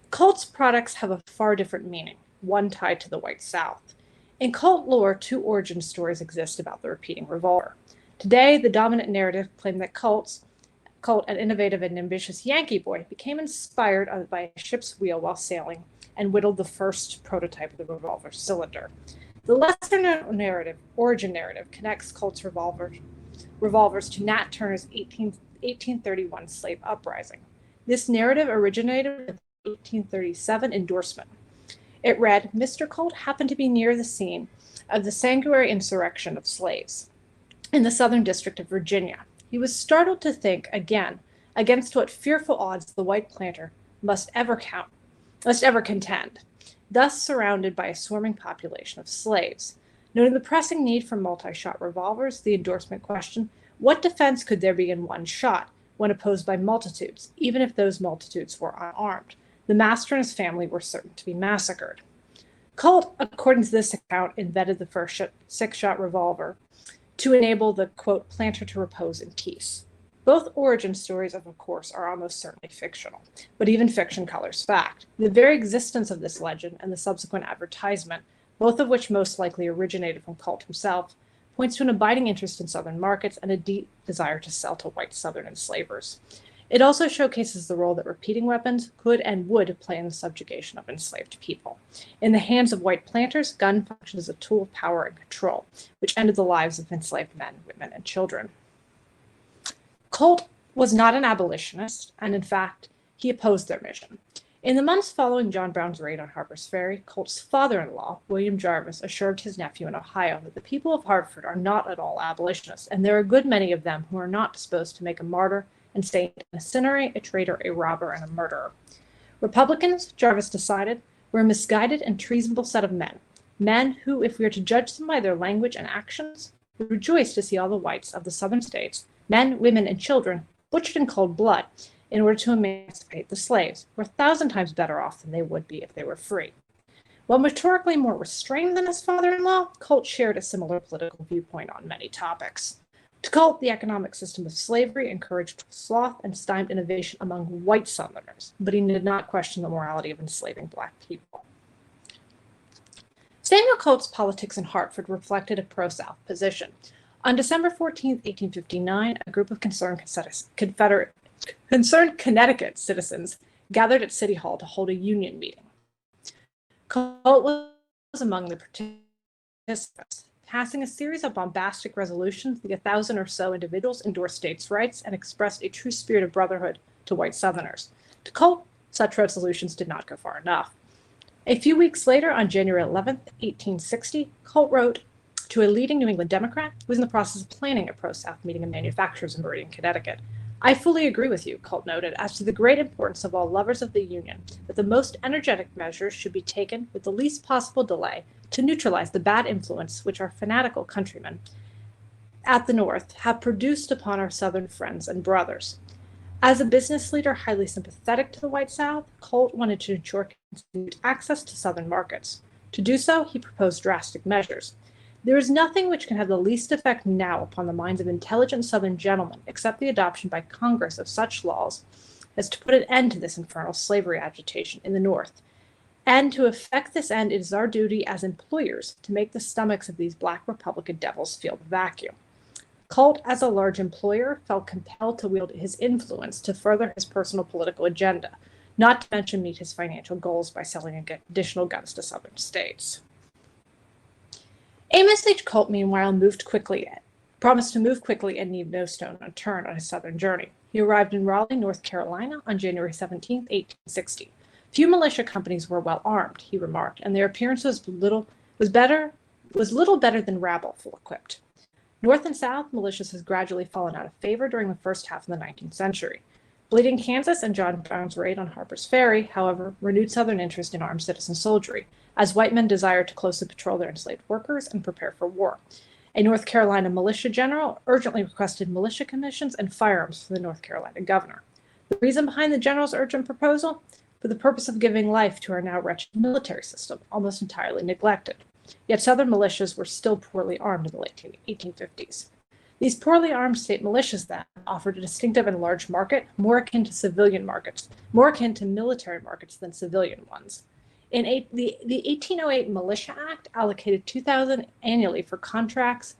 [SPEAKER 3] Colt's products have a far different meaning, one tied to the white South. In Colt lore, two origin stories exist about the repeating revolver. Today, the dominant narrative claimed that Colt's Colt, an innovative and ambitious Yankee boy, became inspired by a ship's wheel while sailing and whittled the first prototype of the revolver cylinder. The lesser-known narrative, origin narrative, connects Colt's revolvers to Nat Turner's 1831 slave uprising. This narrative originated with the 1837 endorsement. It read, "Mr. Colt happened to be near the scene of the sanguinary insurrection of slaves in the Southern District of Virginia. He was startled to think again against what fearful odds the white planter must ever contend, thus surrounded by a swarming population of slaves. Noting the pressing need for multi-shot revolvers, the endorsement questioned, what defense could there be in one shot when opposed by multitudes, even if those multitudes were unarmed? The master and his family were certain to be massacred." Colt, according to this account, invented the first six-shot revolver to enable the, quote, planter to repose in peace. Both origin stories, of course, are almost certainly fictional, but even fiction colors fact. The very existence of this legend and the subsequent advertisement, both of which most likely originated from Colt himself, points to an abiding interest in Southern markets and a deep desire to sell to white Southern enslavers. It also showcases the role that repeating weapons could and would play in the subjugation of enslaved people. In the hands of white planters, gun functioned as a tool of power and control, which ended the lives of enslaved men, women, and children. Colt was not an abolitionist, and in fact, he opposed their mission. In the months following John Brown's raid on Harper's Ferry, Colt's father-in-law, William Jarvis, assured his nephew in Ohio that the people of Hartford are not at all abolitionists, and there are a good many of them who are not disposed to make a martyr and saint, an incendiary, a traitor, a robber, and a murderer. Republicans, Jarvis decided, were a misguided and treasonable set of men who, if we are to judge them by their language and actions, would rejoice to see all the whites of the southern states, men, women, and children, butchered in cold blood in order to emancipate the slaves, were 1,000 times better off than they would be if they were free. While rhetorically more restrained than his father-in-law, Colt shared a similar political viewpoint on many topics. To Colt, the economic system of slavery encouraged sloth and stymied innovation among white Southerners, but he did not question the morality of enslaving Black people. Samuel Colt's politics in Hartford reflected a pro-South position. On December 14, 1859, a group of concerned Connecticut citizens gathered at City Hall to hold a union meeting. Colt was among the participants, passing a series of bombastic resolutions. The 1,000 or so individuals endorsed states' rights and expressed a true spirit of brotherhood to white Southerners. To Colt, such resolutions did not go far enough. A few weeks later, on January 11, 1860, Colt wrote to a leading New England Democrat who was in the process of planning a pro-South meeting of manufacturers in Meridian, Connecticut. "I fully agree with you," Colt noted, "as to the great importance of all lovers of the Union, that the most energetic measures should be taken with the least possible delay to neutralize the bad influence which our fanatical countrymen at the North have produced upon our Southern friends and brothers." As a business leader highly sympathetic to the white South, Colt wanted to ensure continued access to Southern markets. To do so, he proposed drastic measures. "There is nothing which can have the least effect now upon the minds of intelligent Southern gentlemen except the adoption by Congress of such laws as to put an end to this infernal slavery agitation in the North. And to effect this end, it is our duty as employers to make the stomachs of these Black Republican devils feel the vacuum." Colt, as a large employer, felt compelled to wield his influence to further his personal political agenda, not to mention meet his financial goals by selling additional guns to Southern states. Amos H. Colt, meanwhile, promised to move quickly and leave no stone unturned on his southern journey. He arrived in Raleigh, North Carolina, on January 17, 1860. Few militia companies were well armed, he remarked, and their appearance was little better than rabble full equipped. North and South, militias has gradually fallen out of favor during the first half of the 19th century. Bleeding Kansas and John Brown's raid on Harper's Ferry, however, renewed Southern interest in armed citizen soldiery, as white men desired to closely patrol their enslaved workers and prepare for war. A North Carolina militia general urgently requested militia commissions and firearms from the North Carolina governor. The reason behind the general's urgent proposal? For the purpose of giving life to our now wretched military system, almost entirely neglected. Yet Southern militias were still poorly armed in the late 1850s. These poorly armed state militias then offered a distinctive and large market, more akin to military markets than civilian ones. The 1808 Militia Act allocated $2,000 annually for contracts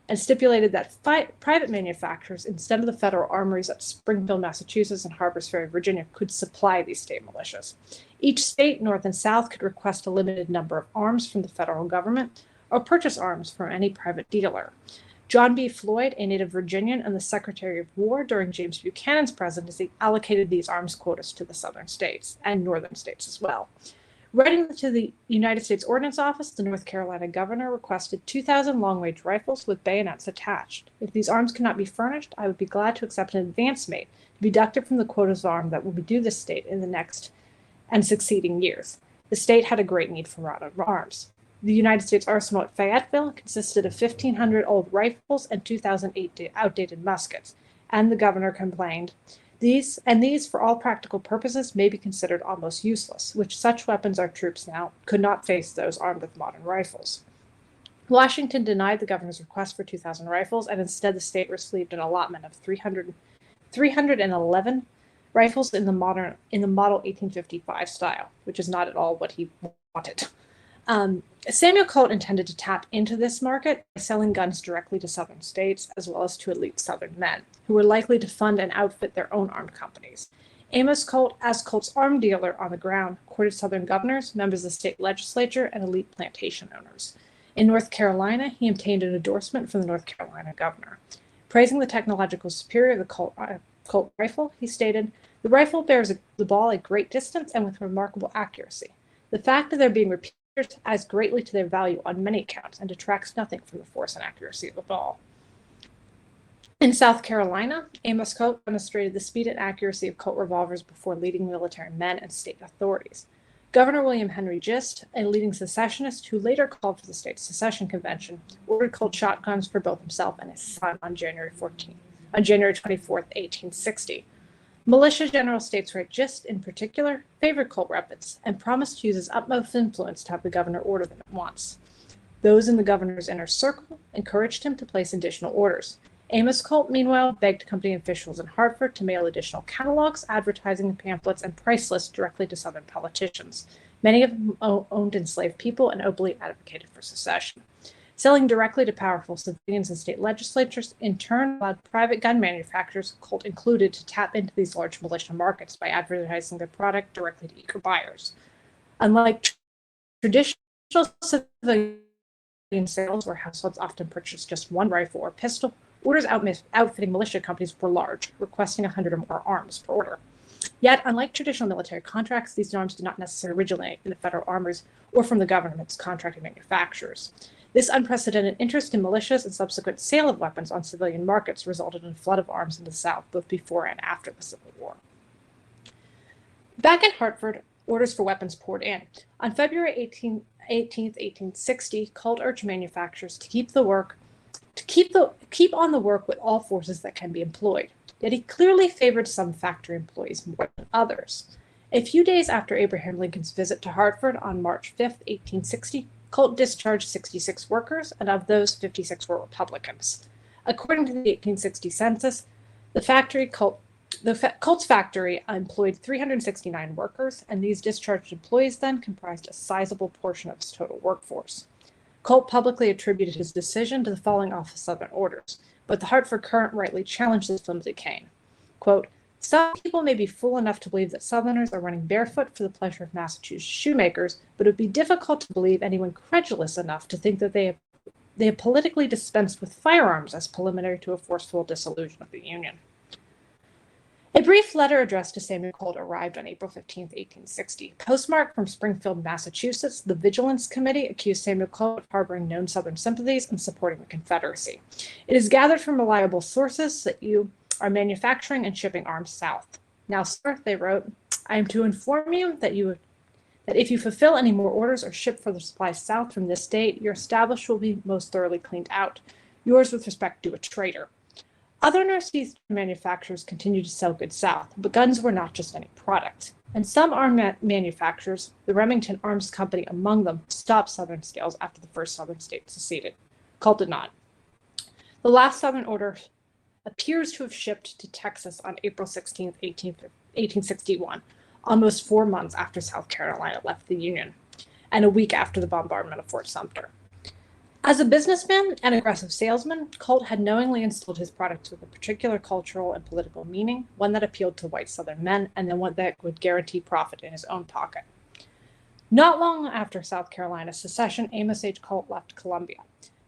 [SPEAKER 3] and stipulated that private manufacturers, instead of the federal armories at Springfield, Massachusetts, and Harpers Ferry, Virginia, could supply these state militias. Each state, North and South, could request a limited number of arms from the federal government or purchase arms from any private dealer. John B. Floyd, a native Virginian and the Secretary of War during James Buchanan's presidency, allocated these arms quotas to the southern states and northern states as well. Writing to the United States Ordnance Office, the North Carolina governor requested 2,000 long-range rifles with bayonets attached. If these arms cannot be furnished, I would be glad to accept an advance made to be deducted from the quotas of arms that will be due this state in the next and succeeding years. The state had a great need for arms. The United States arsenal at Fayetteville consisted of 1,500 old rifles and 2,000 outdated muskets, and the governor complained, These, for all practical purposes, may be considered almost useless, which such weapons our troops now could not face those armed with modern rifles. Washington denied the governor's request for 2,000 rifles, and instead the state received an allotment of 311 rifles in the model 1855 style, which is not at all what he wanted. Samuel Colt intended to tap into this market by selling guns directly to southern states, as well as to elite southern men, who were likely to fund and outfit their own armed companies. Amos Colt, as Colt's arm dealer on the ground, courted southern governors, members of the state legislature, and elite plantation owners. In North Carolina, he obtained an endorsement from the North Carolina governor. Praising the technological superiority of the Colt rifle, he stated, "The rifle bears the ball at great distance and with remarkable accuracy. The fact of their being repeated adds greatly to their value on many accounts and detracts nothing from the force and accuracy of the ball." In South Carolina, Amos Colt demonstrated the speed and accuracy of Colt revolvers before leading military men and state authorities. Governor William Henry Gist, a leading secessionist who later called for the state secession convention, ordered Colt shotguns for both himself and his son on January 24th, 1860. Militia General States Right Gist, in particular, favored Colt weapons and promised to use his utmost influence to have the governor order them at once. Those in the governor's inner circle encouraged him to place additional orders. Amos Colt, meanwhile, begged company officials in Hartford to mail additional catalogs, advertising pamphlets, and price lists directly to Southern politicians, many of whom owned enslaved people and openly advocated for secession. Selling directly to powerful civilians and state legislatures, in turn, allowed private gun manufacturers, Colt included, to tap into these large militia markets by advertising their product directly to eager buyers. Unlike traditional civilian sales, where households often purchased just one rifle or pistol, orders outfitting militia companies were large, requesting 100 or more arms per order. Yet, unlike traditional military contracts, these arms did not necessarily originate in the federal armories or from the government's contracting manufacturers. This unprecedented interest in militias and subsequent sale of weapons on civilian markets resulted in a flood of arms in the South, both before and after the Civil War. Back in Hartford, orders for weapons poured in. On February 18th, 1860, Colt urged manufacturers to keep on the work with all forces that can be employed. Yet he clearly favored some factory employees more than others. A few days after Abraham Lincoln's visit to Hartford on March 5th, 1860, Colt discharged 66 workers, and of those, 56 were Republicans. According to the 1860 census, Colt's factory employed 369 workers, and these discharged employees then comprised a sizable portion of its total workforce. Colt publicly attributed his decision to the falling off of Southern orders, but the Hartford Courant rightly challenged this flimsy claim. Quote, "Some people may be fool enough to believe that Southerners are running barefoot for the pleasure of Massachusetts shoemakers, but it would be difficult to believe anyone credulous enough to think that they have politically dispensed with firearms as preliminary to a forceful dissolution of the Union." A brief letter addressed to Samuel Colt arrived on April 15, 1860. Postmarked from Springfield, Massachusetts, the Vigilance Committee accused Samuel Colt of harboring known Southern sympathies and supporting the Confederacy. "It is gathered from reliable sources that you are manufacturing and shipping arms south. Now, sir," they wrote, "I am to inform you that if you fulfill any more orders or ship further supplies south from this date, your establishment will be most thoroughly cleaned out. Yours with respect to a traitor." Other northeastern manufacturers continued to sell goods south, but guns were not just any product. And some arm manufacturers, the Remington Arms Company among them, stopped Southern sales after the first Southern state seceded. Colt did not. The last Southern order appears to have shipped to Texas on April 16, 1861, almost 4 months after South Carolina left the Union, and a week after the bombardment of Fort Sumter. As a businessman and aggressive salesman, Colt had knowingly instilled his products with a particular cultural and political meaning, one that appealed to white Southern men, and then one that would guarantee profit in his own pocket. Not long after South Carolina's secession, Amos H. Colt left Columbia.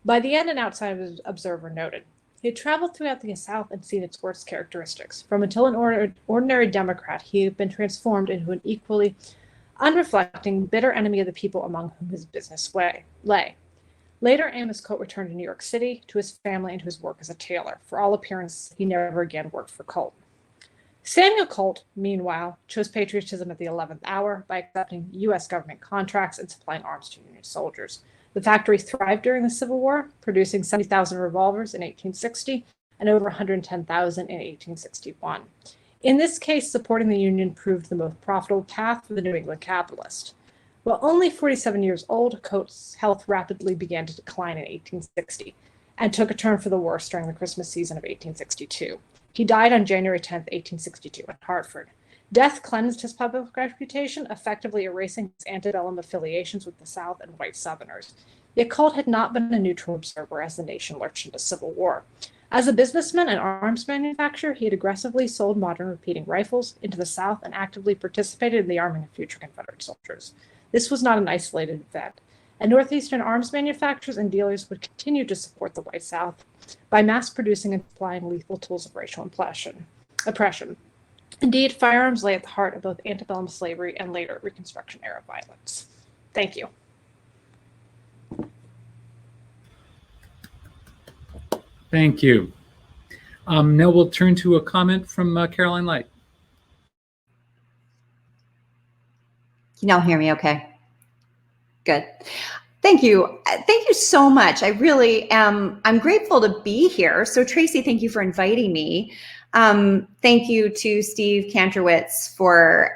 [SPEAKER 3] By the end, an outside observer noted, he had traveled throughout the South and seen its worst characteristics. From until an ordinary Democrat, he had been transformed into an equally unreflecting, bitter enemy of the people among whom his business lay. Later, Amos Colt returned to New York City, to his family, and to his work as a tailor. For all appearance, he never again worked for Colt. Samuel Colt, meanwhile, chose patriotism at the 11th hour by accepting U.S. government contracts and supplying arms to Union soldiers. The factory thrived during the Civil War, producing 70,000 revolvers in 1860 and over 110,000 in 1861. In this case, supporting the Union proved the most profitable path for the New England capitalist. While only 47 years old, Colt's health rapidly began to decline in 1860 and took a turn for the worse during the Christmas season of 1862. He died on January 10, 1862, in Hartford. Death cleansed his public reputation, effectively erasing his antebellum affiliations with the South and white Southerners. Yet Colt had not been a neutral observer as the nation lurched into civil war. As a businessman and arms manufacturer, he had aggressively sold modern repeating rifles into the South and actively participated in the arming of future Confederate soldiers. This was not an isolated event, and Northeastern arms manufacturers and dealers would continue to support the white South by mass producing and supplying lethal tools of racial oppression. Indeed, firearms lay at the heart of both antebellum slavery and later Reconstruction-era violence. Thank you.
[SPEAKER 1] Thank you. Now we'll turn to a comment from Caroline Light.
[SPEAKER 4] Can y'all hear me okay? Good. Thank you. Thank you so much. I really am. I'm grateful to be here. So Tracy, thank you for inviting me. Thank you to Steve Kantrowitz for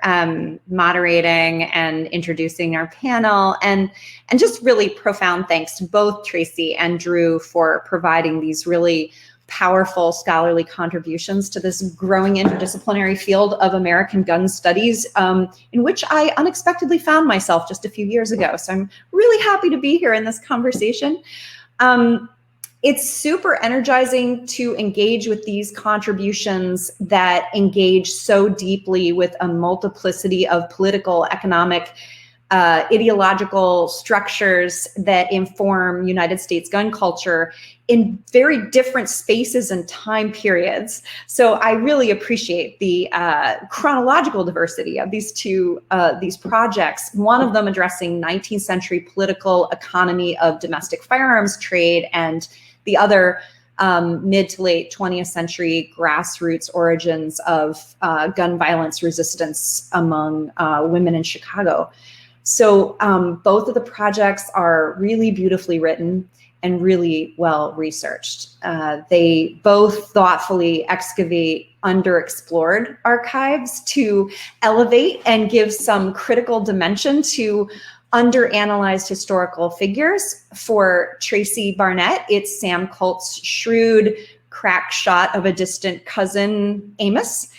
[SPEAKER 4] moderating and introducing our panel, and just really profound thanks to both Tracy and Drew for providing these really powerful scholarly contributions to this growing interdisciplinary field of American gun studies, in which I unexpectedly found myself just a few years ago. So I'm really happy to be here in this conversation. It's super energizing to engage with these contributions that engage so deeply with a multiplicity of political, economic, ideological structures that inform United States gun culture in very different spaces and time periods. So I really appreciate the chronological diversity of these these projects, one of them addressing 19th century political economy of domestic firearms trade, and the other mid to late 20th century grassroots origins of gun violence resistance among women in Chicago. So both of the projects are really beautifully written and really well researched. They both thoughtfully excavate underexplored archives to elevate and give some critical dimension to underanalyzed historical figures. For Tracy Barnett, it's Sam Colt's shrewd crack shot of a distant cousin, Amos,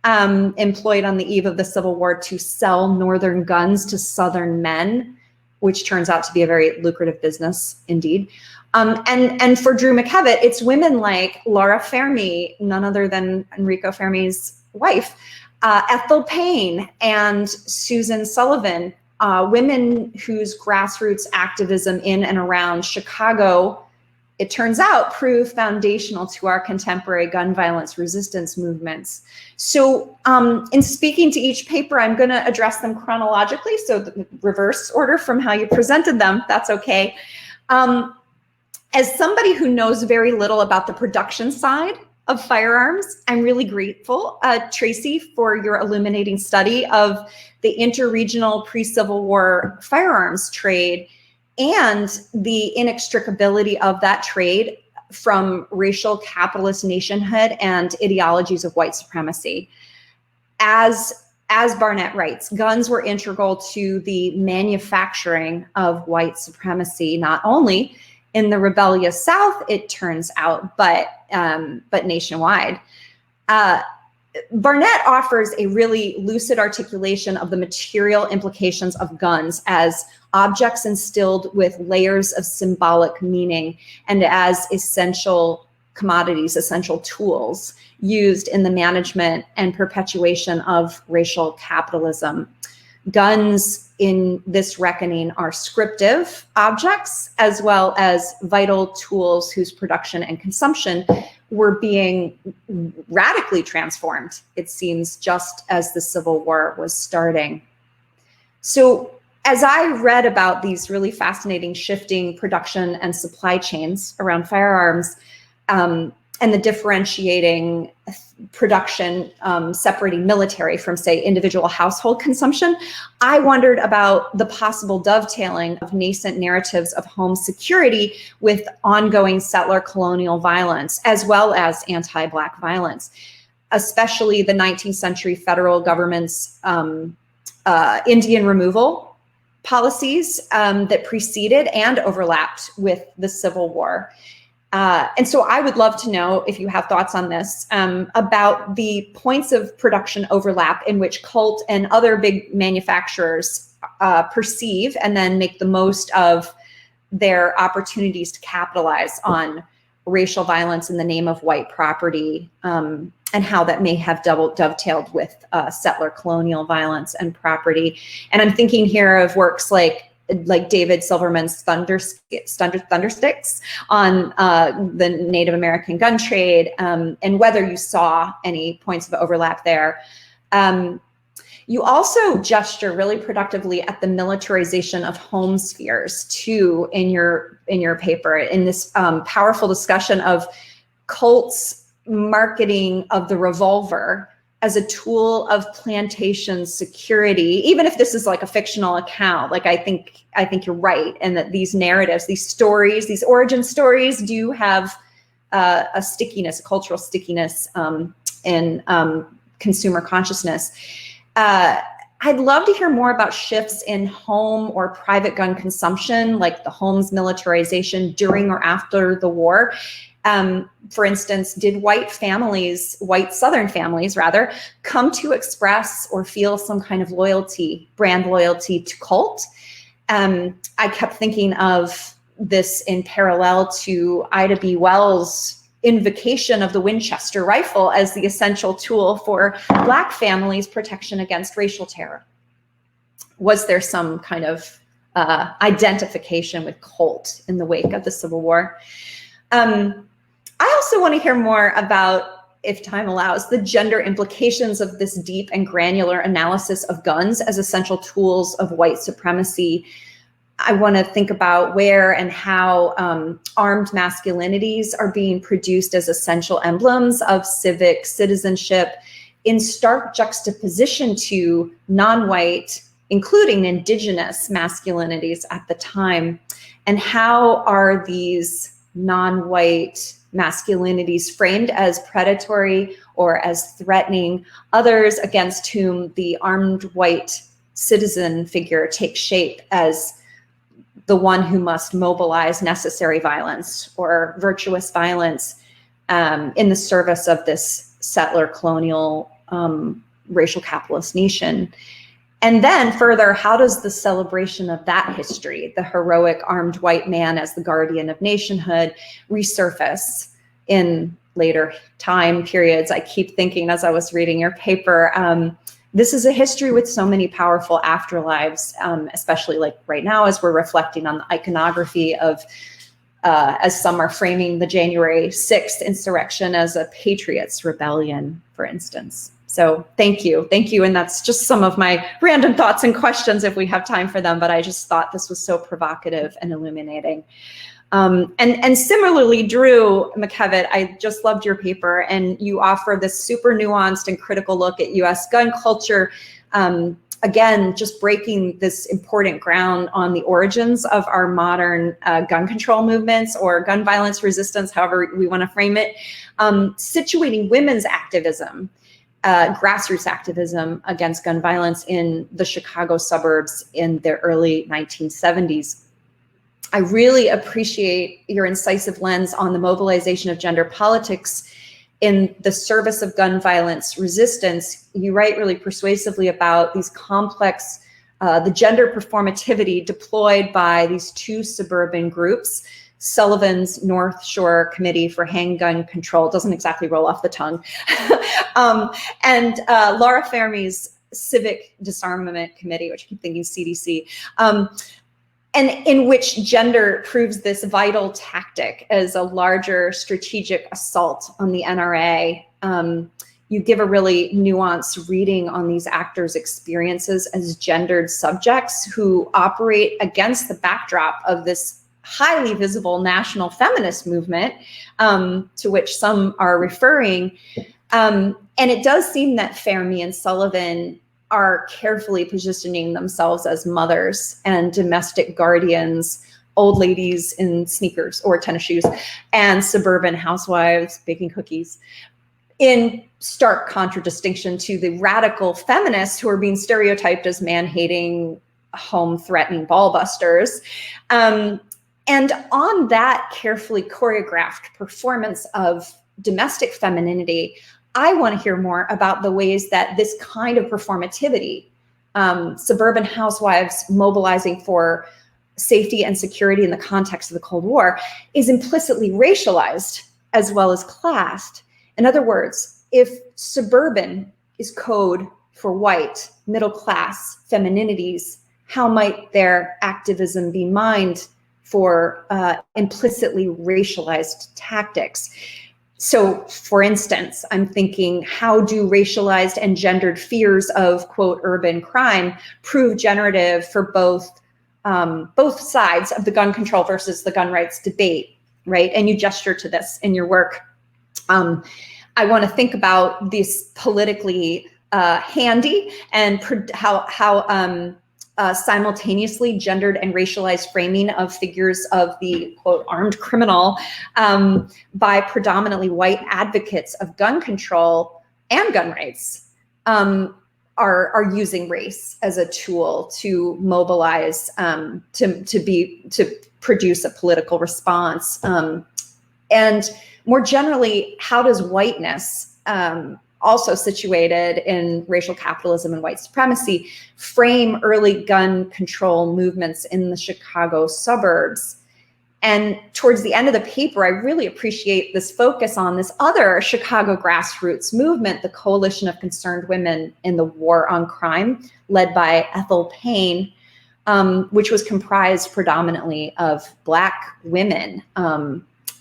[SPEAKER 4] employed on the eve of the Civil War to sell Northern guns to Southern men, which turns out to be a very lucrative business indeed. And for Drew McKevitt, it's women like Laura Fermi, none other than Enrico Fermi's wife, Ethel Payne, and Susan Sullivan, women whose grassroots activism in and around Chicago, it turns out, prove foundational to our contemporary gun violence resistance movements. So in speaking to each paper, I'm going to address them chronologically, so the reverse order from how you presented them, that's okay. As somebody who knows very little about the production side of firearms, I'm really grateful, Tracy, for your illuminating study of the interregional pre-Civil War firearms trade and the inextricability of that trade from racial capitalist nationhood and ideologies of white supremacy. As Barnett writes, guns were integral to the manufacturing of white supremacy, not only in the rebellious South, it turns out, but nationwide. Barnett offers a really lucid articulation of the material implications of guns as objects instilled with layers of symbolic meaning and as essential commodities, essential tools used in the management and perpetuation of racial capitalism. Guns in this reckoning are scriptive objects as well as vital tools whose production and consumption were being radically transformed, it seems, just as the Civil War was starting. So as I read about these really fascinating shifting production and supply chains around firearms, and the differentiating production, separating military from, say, individual household consumption, I wondered about the possible dovetailing of nascent narratives of home security with ongoing settler colonial violence, as well as anti-Black violence, especially the 19th century federal government's Indian removal policies that preceded and overlapped with the Civil War. And so I would love to know if you have thoughts on this, about the points of production overlap in which Colt and other big manufacturers perceive and then make the most of their opportunities to capitalize on racial violence in the name of white property, and how that may have dovetailed with settler colonial violence and property. And I'm thinking here of works like David Silverman's Thundersticks on the Native American gun trade, and whether you saw any points of overlap there. You also gesture really productively at the militarization of home spheres too in your paper, in this powerful discussion of Colt's marketing of the revolver as a tool of plantation security, even if this is like a fictional account. Like I think you're right, and that these narratives, these stories, these origin stories do have a stickiness, a cultural stickiness in consumer consciousness. I'd love to hear more about shifts in home or private gun consumption, like the home's militarization during or after the war. For instance, did white Southern families rather, come to express or feel some kind of loyalty, brand loyalty to Colt? I kept thinking of this in parallel to Ida B. Wells' invocation of the Winchester rifle as the essential tool for Black families' protection against racial terror. Was there some kind of identification with Colt in the wake of the Civil War? I also want to hear more about, if time allows, the gender implications of this deep and granular analysis of guns as essential tools of white supremacy. I want to think about where and how armed masculinities are being produced as essential emblems of civic citizenship in stark juxtaposition to non-white, including indigenous masculinities at the time. And how are these non-white masculinities framed as predatory or as threatening others against whom the armed white citizen figure takes shape as the one who must mobilize necessary violence or virtuous violence in the service of this settler colonial racial capitalist nation? And then further, how does the celebration of that history, the heroic armed white man as the guardian of nationhood, resurface in later time periods? I keep thinking as I was reading your paper, this is a history with so many powerful afterlives, especially like right now as we're reflecting on the iconography of, as some are framing the January 6th insurrection as a patriots' rebellion, for instance. So thank you. And that's just some of my random thoughts and questions if we have time for them, but I just thought this was so provocative and illuminating. And similarly, Drew McKevitt, I just loved your paper, and you offer this super nuanced and critical look at US gun culture. Again, just breaking this important ground on the origins of our modern gun control movements or gun violence resistance, however we want to frame it, situating women's activism, grassroots activism against gun violence in the Chicago suburbs in the early 1970s. I really appreciate your incisive lens on the mobilization of gender politics in the service of gun violence resistance, you write really persuasively about these complex, the gender performativity deployed by these two suburban groups. Sullivan's North Shore Committee for Handgun Control, doesn't exactly roll off the tongue, and Laura Fermi's Civic Disarmament Committee, which I keep thinking CDC, and in which gender proves this vital tactic as a larger strategic assault on the NRA. You give a really nuanced reading on these actors' experiences as gendered subjects who operate against the backdrop of this highly visible national feminist movement, to which some are referring. And it does seem that Fermi and Sullivan are carefully positioning themselves as mothers and domestic guardians, old ladies in sneakers or tennis shoes, and suburban housewives baking cookies, in stark contradistinction to the radical feminists who are being stereotyped as man-hating, home-threatening ball-busters. And on that carefully choreographed performance of domestic femininity, I want to hear more about the ways that this kind of performativity, suburban housewives mobilizing for safety and security in the context of the Cold War, is implicitly racialized as well as classed. In other words, if suburban is code for white, middle class femininities, how might their activism be mined for implicitly racialized tactics? So, for instance, I'm thinking, how do racialized and gendered fears of, quote, urban crime prove generative for both sides of the gun control versus the gun rights debate, right? And you gesture to this in your work. I want to think about this politically handy and how simultaneously gendered and racialized framing of figures of the, quote, armed criminal by predominantly white advocates of gun control and gun rights are using race as a tool to mobilize, to produce a political response. And more generally, how does whiteness, also situated in racial capitalism and white supremacy, frame early gun control movements in the Chicago suburbs? And towards the end of the paper, I really appreciate this focus on this other Chicago grassroots movement, the Coalition of Concerned Women in the War on Crime, led by Ethel Payne, which was comprised predominantly of Black women.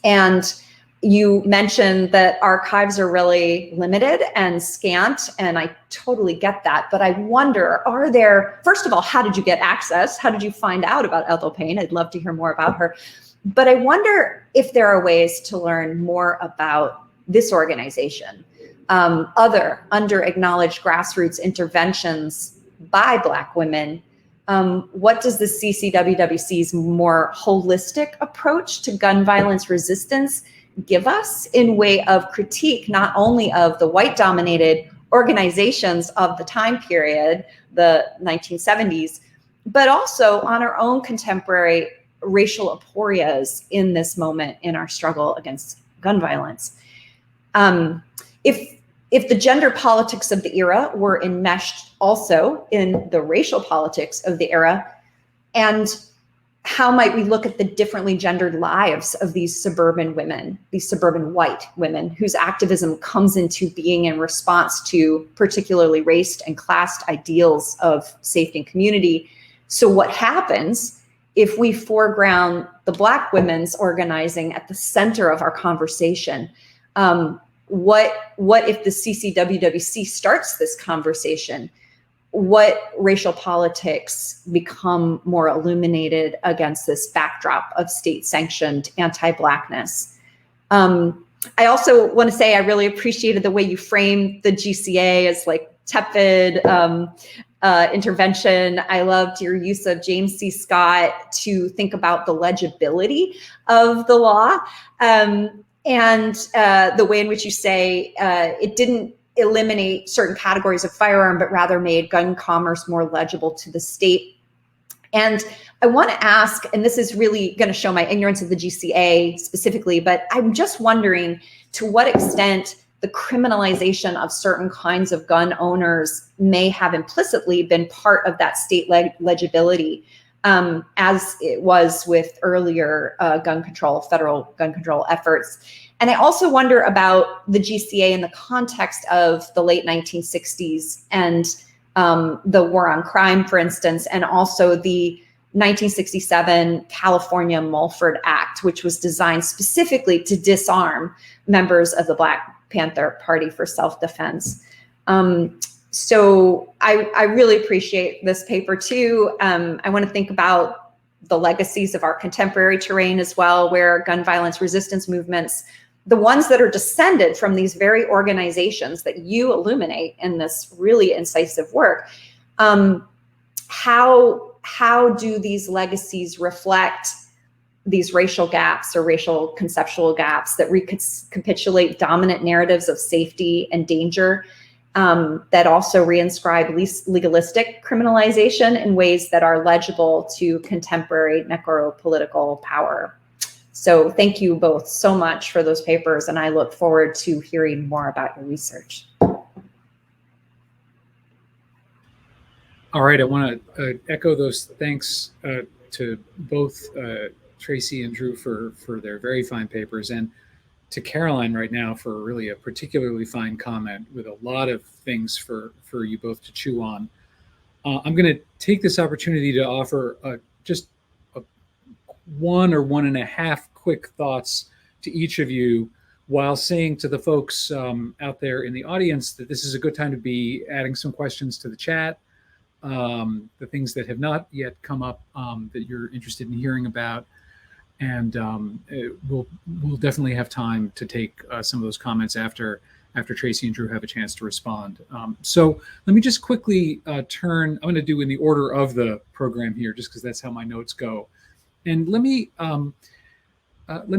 [SPEAKER 4] And you mentioned that archives are really limited and scant, and I totally get that. But I wonder, are there, first of all, how did you get access? How did you find out about Ethel Payne? I'd love to hear more about her. But I wonder if there are ways to learn more about this organization, other under-acknowledged grassroots interventions by Black women. What does the CCWWC's more holistic approach to gun violence resistance give us in way of critique, not only of the white-dominated organizations of the time period, the 1970s, but also on our own contemporary racial aporias in this moment in our struggle against gun violence? If the gender politics of the era were enmeshed also in the racial politics of the era, and how might we look at the differently gendered lives of these suburban women, these suburban white women whose activism comes into being in response to particularly race and classed ideals of safety and community? So what happens if we foreground the Black women's organizing at the center of our conversation? What if the CCWWC starts this conversation? What racial politics become more illuminated against this backdrop of state-sanctioned anti-Blackness? I also want to say I really appreciated the way you framed the GCA as like tepid intervention. I loved your use of James C. Scott to think about the legibility of the law, and the way in which you say it didn't eliminate certain categories of firearm, but rather made gun commerce more legible to the state. And I want to ask, and this is really going to show my ignorance of the GCA specifically, but I'm just wondering to what extent the criminalization of certain kinds of gun owners may have implicitly been part of that state legibility, as it was with earlier federal gun control efforts. And I also wonder about the GCA in the context of the late 1960s and the war on crime, for instance, and also the 1967 California Mulford Act, which was designed specifically to disarm members of the Black Panther Party for self-defense. So I really appreciate this paper too. I want to think about the legacies of our contemporary terrain as well, where gun violence resistance movements, the ones that are descended from these very organizations that you illuminate in this really incisive work, how do these legacies reflect these racial gaps or racial conceptual gaps that recapitulate dominant narratives of safety and danger, that also reinscribe legalistic criminalization in ways that are legible to contemporary necropolitical power? So thank you both so much for those papers, and I look forward to hearing more about your research.
[SPEAKER 1] All right, I want to echo those thanks to both Tracy and Drew for their very fine papers, and to Caroline right now for really a particularly fine comment with a lot of things for you both to chew on. I'm going to take this opportunity to offer just one or 1.5 quick thoughts to each of you, while saying to the folks out there in the audience that this is a good time to be adding some questions to the chat, the things that have not yet come up that you're interested in hearing about. And we'll definitely have time to take some of those comments after Tracy and Drew have a chance to respond. So let me just quickly turn. I'm going to do in the order of the program here, just because that's how my notes go. And let me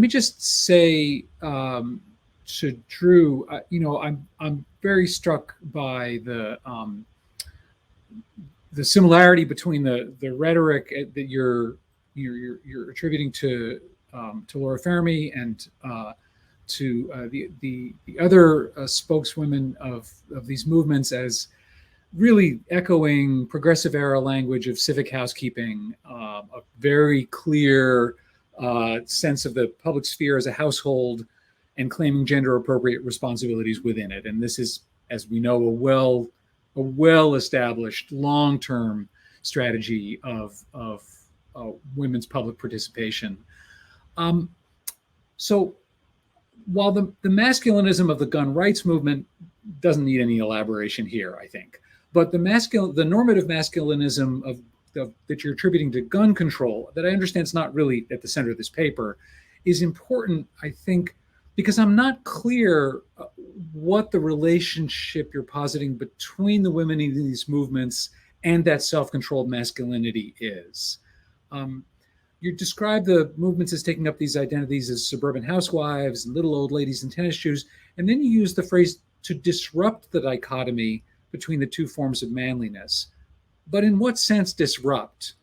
[SPEAKER 1] just say to Drew, I'm very struck by the similarity between the rhetoric that you're attributing to Laura Fermi and to the other spokeswomen of these movements as really echoing progressive era language of civic housekeeping, a very clear sense of the public sphere as a household, and claiming gender appropriate responsibilities within it. And this is, as we know, a well-established long-term strategy of women's public participation. So while the masculinism of the gun rights movement doesn't need any elaboration here, I think, but the normative masculinism that you're attributing to gun control, that I understand is not really at the center of this paper, is important, I think, because I'm not clear what the relationship you're positing between the women in these movements and that self-controlled masculinity is. You describe the movements as taking up these identities as suburban housewives and little old ladies in tennis shoes, and then you use the phrase to disrupt the dichotomy between the two forms of manliness. But in what sense disrupt?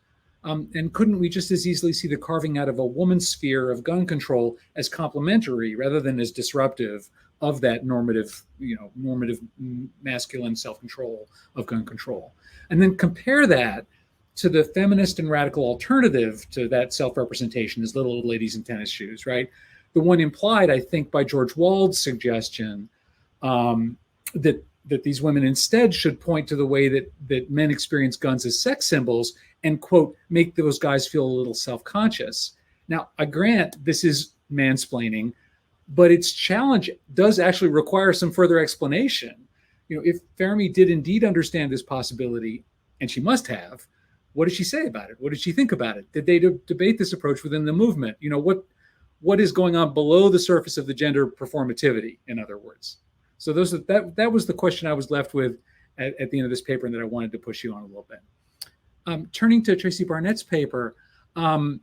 [SPEAKER 1] And couldn't we just as easily see the carving out of a woman's sphere of gun control as complementary rather than as disruptive of that normative masculine self-control of gun control? And then compare that to the feminist and radical alternative to that self-representation as little old ladies in tennis shoes, right? The one implied, I think, by George Wald's suggestion that these women instead should point to the way that men experience guns as sex symbols and, quote, make those guys feel a little self-conscious. Now, I grant this is mansplaining, but its challenge does actually require some further explanation. If Fermi did indeed understand this possibility, and she must have, what did she say about it? What did she think about it? Did they debate this approach within the movement? What is going on below the surface of the gender performativity, in other words? So that was the question I was left with at the end of this paper, and that I wanted to push you on a little bit. Turning to Tracy Barnett's paper, I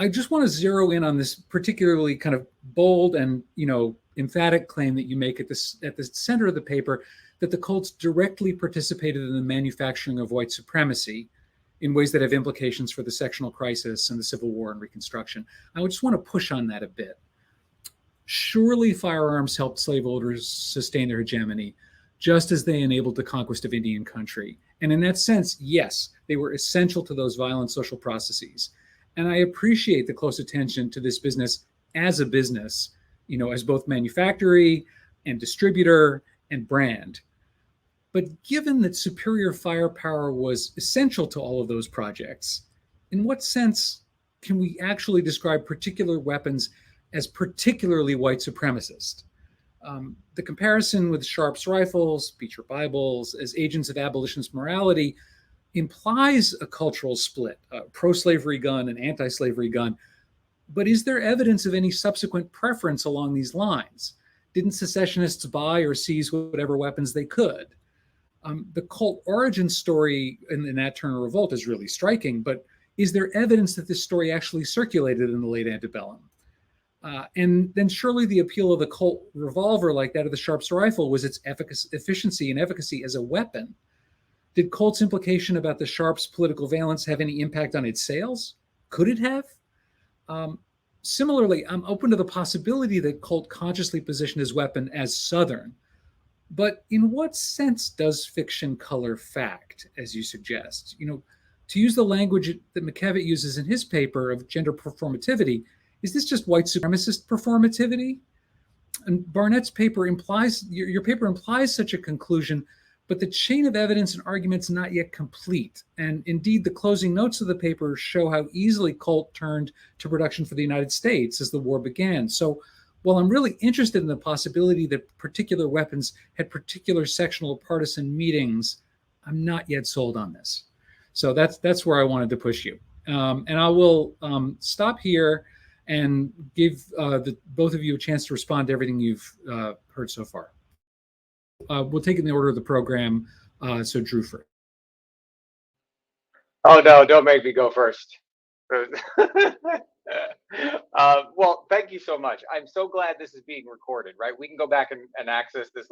[SPEAKER 1] just want to zero in on this particularly kind of bold and emphatic claim that you make at the center of the paper, that the Colts directly participated in the manufacturing of white supremacy in ways that have implications for the sectional crisis and the Civil War and Reconstruction. I just want to push on that a bit. Surely firearms helped slaveholders sustain their hegemony, just as they enabled the conquest of Indian country. And in that sense, yes, they were essential to those violent social processes. And I appreciate the close attention to this business as a business, as both manufacturer and distributor and brand. But given that superior firepower was essential to all of those projects, in what sense can we actually describe particular weapons as particularly white supremacist? The comparison with Sharp's rifles, Beecher Bibles, as agents of abolitionist morality implies a cultural split, a pro-slavery gun and anti-slavery gun. But is there evidence of any subsequent preference along these lines? Didn't secessionists buy or seize whatever weapons they could? The Colt origin story in that Turner Revolt is really striking, but is there evidence that this story actually circulated in the late antebellum? And then surely the appeal of the Colt revolver, like that of the Sharp's rifle, was its efficiency and efficacy as a weapon. Did Colt's implication about the Sharp's political valence have any impact on its sales? Could it have? Similarly, I'm open to the possibility that Colt consciously positioned his weapon as Southern. But in what sense does fiction color fact, as you suggest? To use the language that McKevitt uses in his paper of gender performativity, is this just white supremacist performativity? And Barnett's paper implies, your paper implies such a conclusion, but the chain of evidence and arguments not yet complete. And indeed, the closing notes of the paper show how easily Colt turned to production for the United States as the war began. So while I'm really interested in the possibility that particular weapons had particular sectional or partisan meetings, I'm not yet sold on this. So that's where I wanted to push you. And I will stop here and give both of you a chance to respond to everything you've heard so far. We'll take it in the order of the program. So Drew first.
[SPEAKER 2] Oh no, don't make me go first. Well, thank you so much. I'm so glad this is being recorded, right? We can go back and access this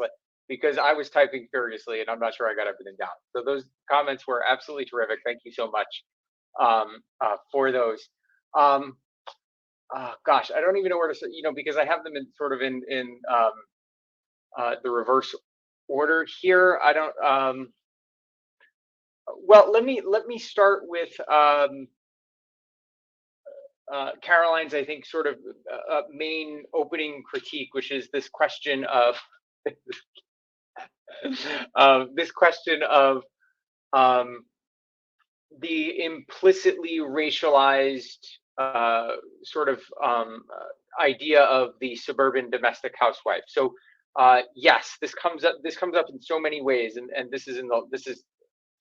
[SPEAKER 2] because I was typing furiously and I'm not sure I got everything down. So those comments were absolutely terrific. Thank you so much for those. Gosh, I don't even know where to say, because I have them in sort of in the reverse order here. I don't. Well, let me start with Caroline's, I think, sort of main opening critique, which is this question of the implicitly racialized sort of idea of the suburban domestic housewife. So yes, this comes up in so many ways, and this is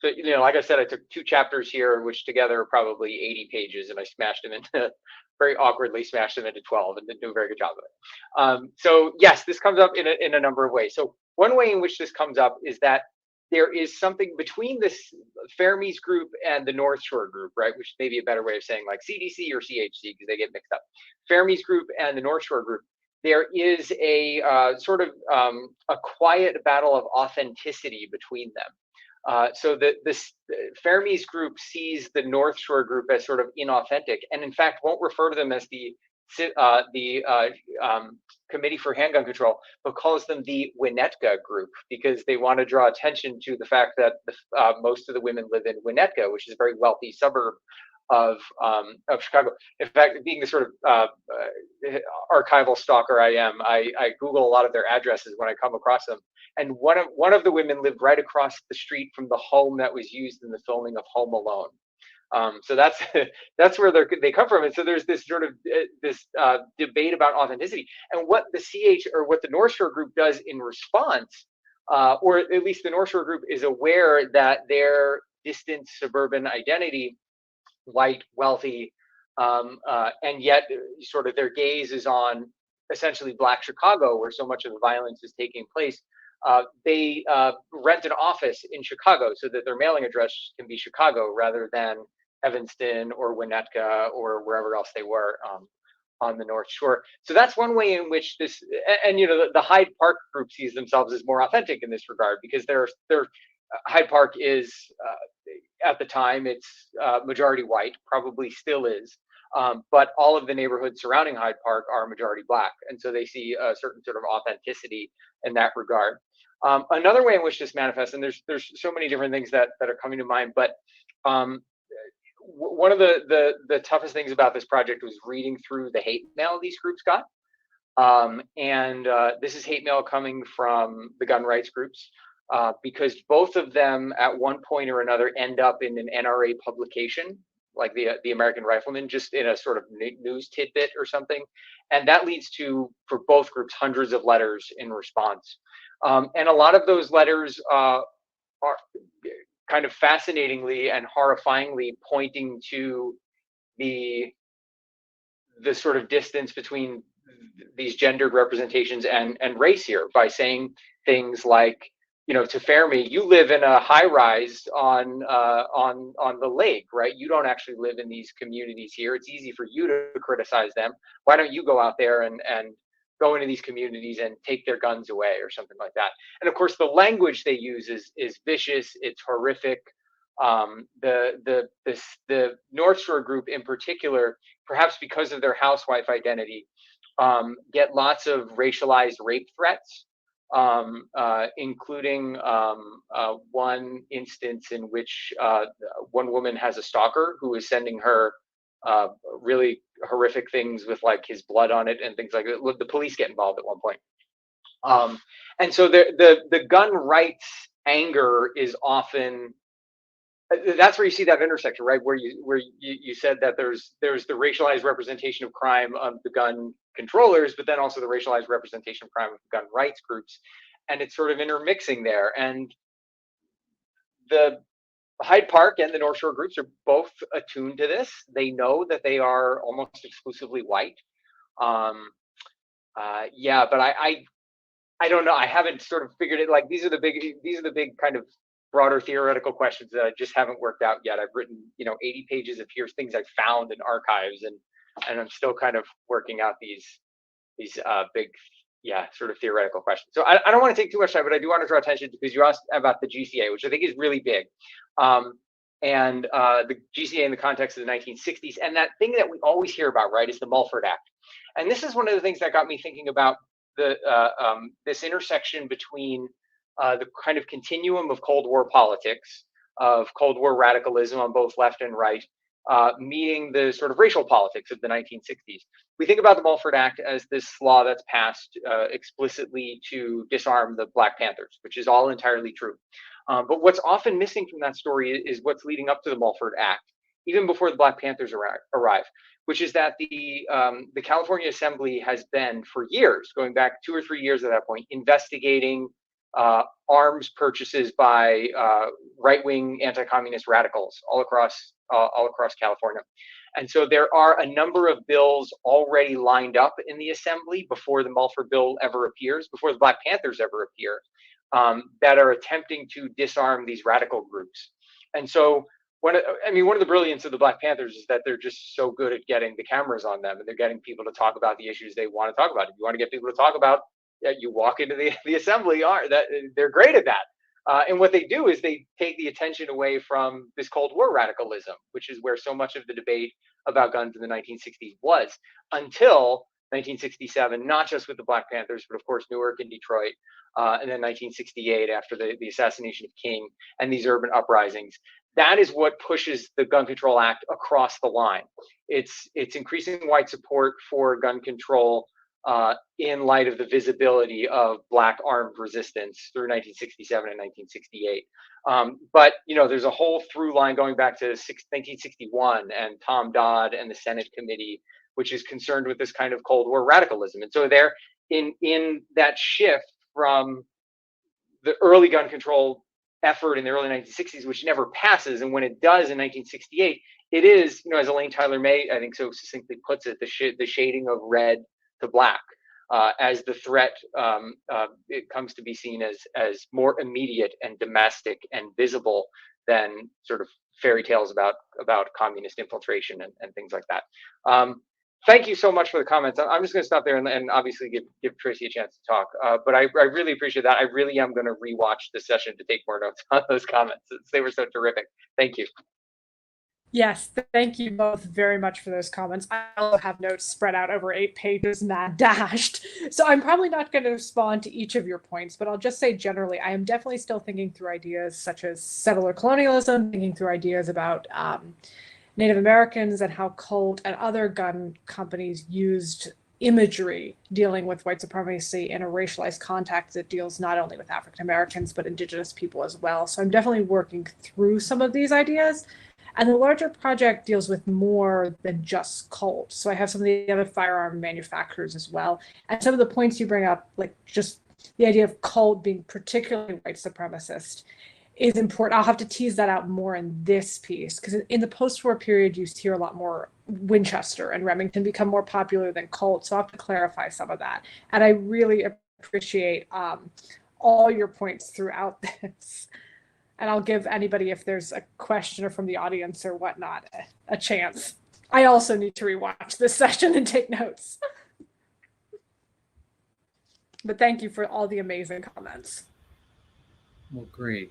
[SPEAKER 2] so, like I said, I took 2 chapters here, which together are probably 80 pages, and I smashed them into, very awkwardly smashed them into 12, and didn't do a very good job of it. So yes, this comes up in a number of ways. So one way in which this comes up is that there is something between this Fermi's group and the North Shore group, right? Which may be a better way of saying like CDC or CHC, because they get mixed up. Fermi's group and the North Shore group. There is a sort of a quiet battle of authenticity between them. So this Fermi's group sees the North Shore group as sort of inauthentic, and in fact won't refer to them as the Committee for Handgun Control, but calls them the Winnetka group, because they want to draw attention to the fact that most of the women live in Winnetka, which is a very wealthy suburb of Chicago. In fact, being the sort of archival stalker I am, I Google a lot of their addresses when I come across them. And one of the women lived right across the street from the home that was used in the filming of Home Alone. So that's where they come from. And so there's this sort of debate about authenticity, and what the North Shore group does in response, or at least the North Shore group is aware that their distant suburban identity, white, wealthy, and yet sort of their gaze is on essentially Black Chicago, where so much of the violence is taking place. They rent an office in Chicago so that their mailing address can be Chicago rather than Evanston or Winnetka or wherever else they were on the North Shore. So that's one way in which this, and the Hyde Park group sees themselves as more authentic in this regard, because their Hyde Park is at the time it's majority white, probably still is, But all of the neighborhoods surrounding Hyde Park are majority Black, and so they see a certain sort of authenticity in that regard. Another way in which this manifests, and there's so many different things that are coming to mind, but one of the toughest things about this project was reading through the hate mail these groups got. This is hate mail coming from the gun rights groups, because both of them at one point or another end up in an NRA publication, like the American Rifleman, just in a sort of news tidbit or something. And that leads to, for both groups, hundreds of letters in response. And a lot of those letters are kind of fascinatingly and horrifyingly pointing to the sort of distance between these gendered representations and race here, by saying things like, you know, to Fairme, you live in a high rise on the lake, right? You don't actually live in these communities here. It's easy for you to criticize them. Why don't you go out there and go into these communities and take their guns away, or something like that? And of course, the language they use is vicious. It's horrific. The North Shore group in particular, perhaps because of their housewife identity, get lots of racialized rape threats, including one instance in which one woman has a stalker who is sending her really horrific things with like his blood on it and things like that. The police get involved at one point. And so the gun rights anger is often, that's where you see that intersection, right? Where you said that there's the racialized representation of crime of the gun controllers, but then also the racialized representation of crime of gun rights groups, and it's sort of intermixing there. And the Hyde Park and the North Shore groups are both attuned to this. They know that they are almost exclusively white. Yeah, but I don't know. I haven't sort of figured it. Like these are the big kind of broader theoretical questions that I just haven't worked out yet. I've written, 80 pages of here's things I've found in archives, and I'm still kind of working out these big, sort of theoretical questions. So I don't want to take too much time, but I do want to draw attention, because you asked about the GCA, which I think is really big. And the GCA in the context of the 1960s, and that thing that we always hear about, right, is the Mulford Act. And this is one of the things that got me thinking about this intersection between the kind of continuum of Cold War politics, of Cold War radicalism on both left and right, meeting the sort of racial politics of the 1960s. We think about the Mulford Act as this law that's passed explicitly to disarm the Black Panthers, which is all entirely true. But what's often missing from that story is what's leading up to the Mulford Act, even before the Black Panthers arrive, which is that the California Assembly has been, for years, going back 2 or 3 years at that point, investigating arms purchases by right-wing anti-communist radicals all across California. And so there are a number of bills already lined up in the Assembly before the Mulford bill ever appears, before the Black Panthers ever appear, that are attempting to disarm these radical groups. And so one of the brilliance of the Black Panthers is that they're just so good at getting the cameras on them, and they're getting people to talk about the issues they want to talk about. If you want to get people to talk about, you walk into the Assembly, they're great at that. And what they do is they take the attention away from this Cold War radicalism, which is where so much of the debate about guns in the 1960s was, until 1967, not just with the Black Panthers, but of course Newark and Detroit, and then 1968 after the assassination of King and these urban uprisings. That is what pushes the Gun Control Act across the line. It's increasing white support for gun control in light of the visibility of Black armed resistance through 1967 and 1968. But there's a whole through line going back to 1961 and Tom Dodd and the Senate Committee, which is concerned with this kind of Cold War radicalism. And so they're in that shift from the early gun control effort in the early 1960s, which never passes. And when it does in 1968, it is, as Elaine Tyler May, I think so succinctly puts it, the shading of red to black, as the threat it comes to be seen as more immediate and domestic and visible than sort of fairy tales about communist infiltration and things like that. Thank you so much for the comments. I'm just going to stop there and obviously give Tracy a chance to talk. But I really appreciate that. I really am going to rewatch the session to take more notes on those comments. They were so terrific. Thank you.
[SPEAKER 3] Yes, thank you both very much for those comments. I also have notes spread out over 8 pages, mad dashed. So I'm probably not going to respond to each of your points, but I'll just say generally, I am definitely still thinking through ideas such as settler colonialism, thinking through ideas about Native Americans and how Colt and other gun companies used imagery dealing with white supremacy in a racialized context that deals not only with African Americans, but Indigenous people as well. So I'm definitely working through some of these ideas. And the larger project deals with more than just Colt. So I have some of the other firearm manufacturers as well. And some of the points you bring up, like just the idea of Colt being particularly white supremacist, is important. I'll have to tease that out more in this piece, because in the post-war period, you hear a lot more Winchester and Remington become more popular than Colt. So I'll have to clarify some of that. And I really appreciate all your points throughout this. And I'll give anybody, if there's a question or from the audience or whatnot, a chance. I also need to rewatch this session and take notes. But thank you for all the amazing comments.
[SPEAKER 1] Well, great.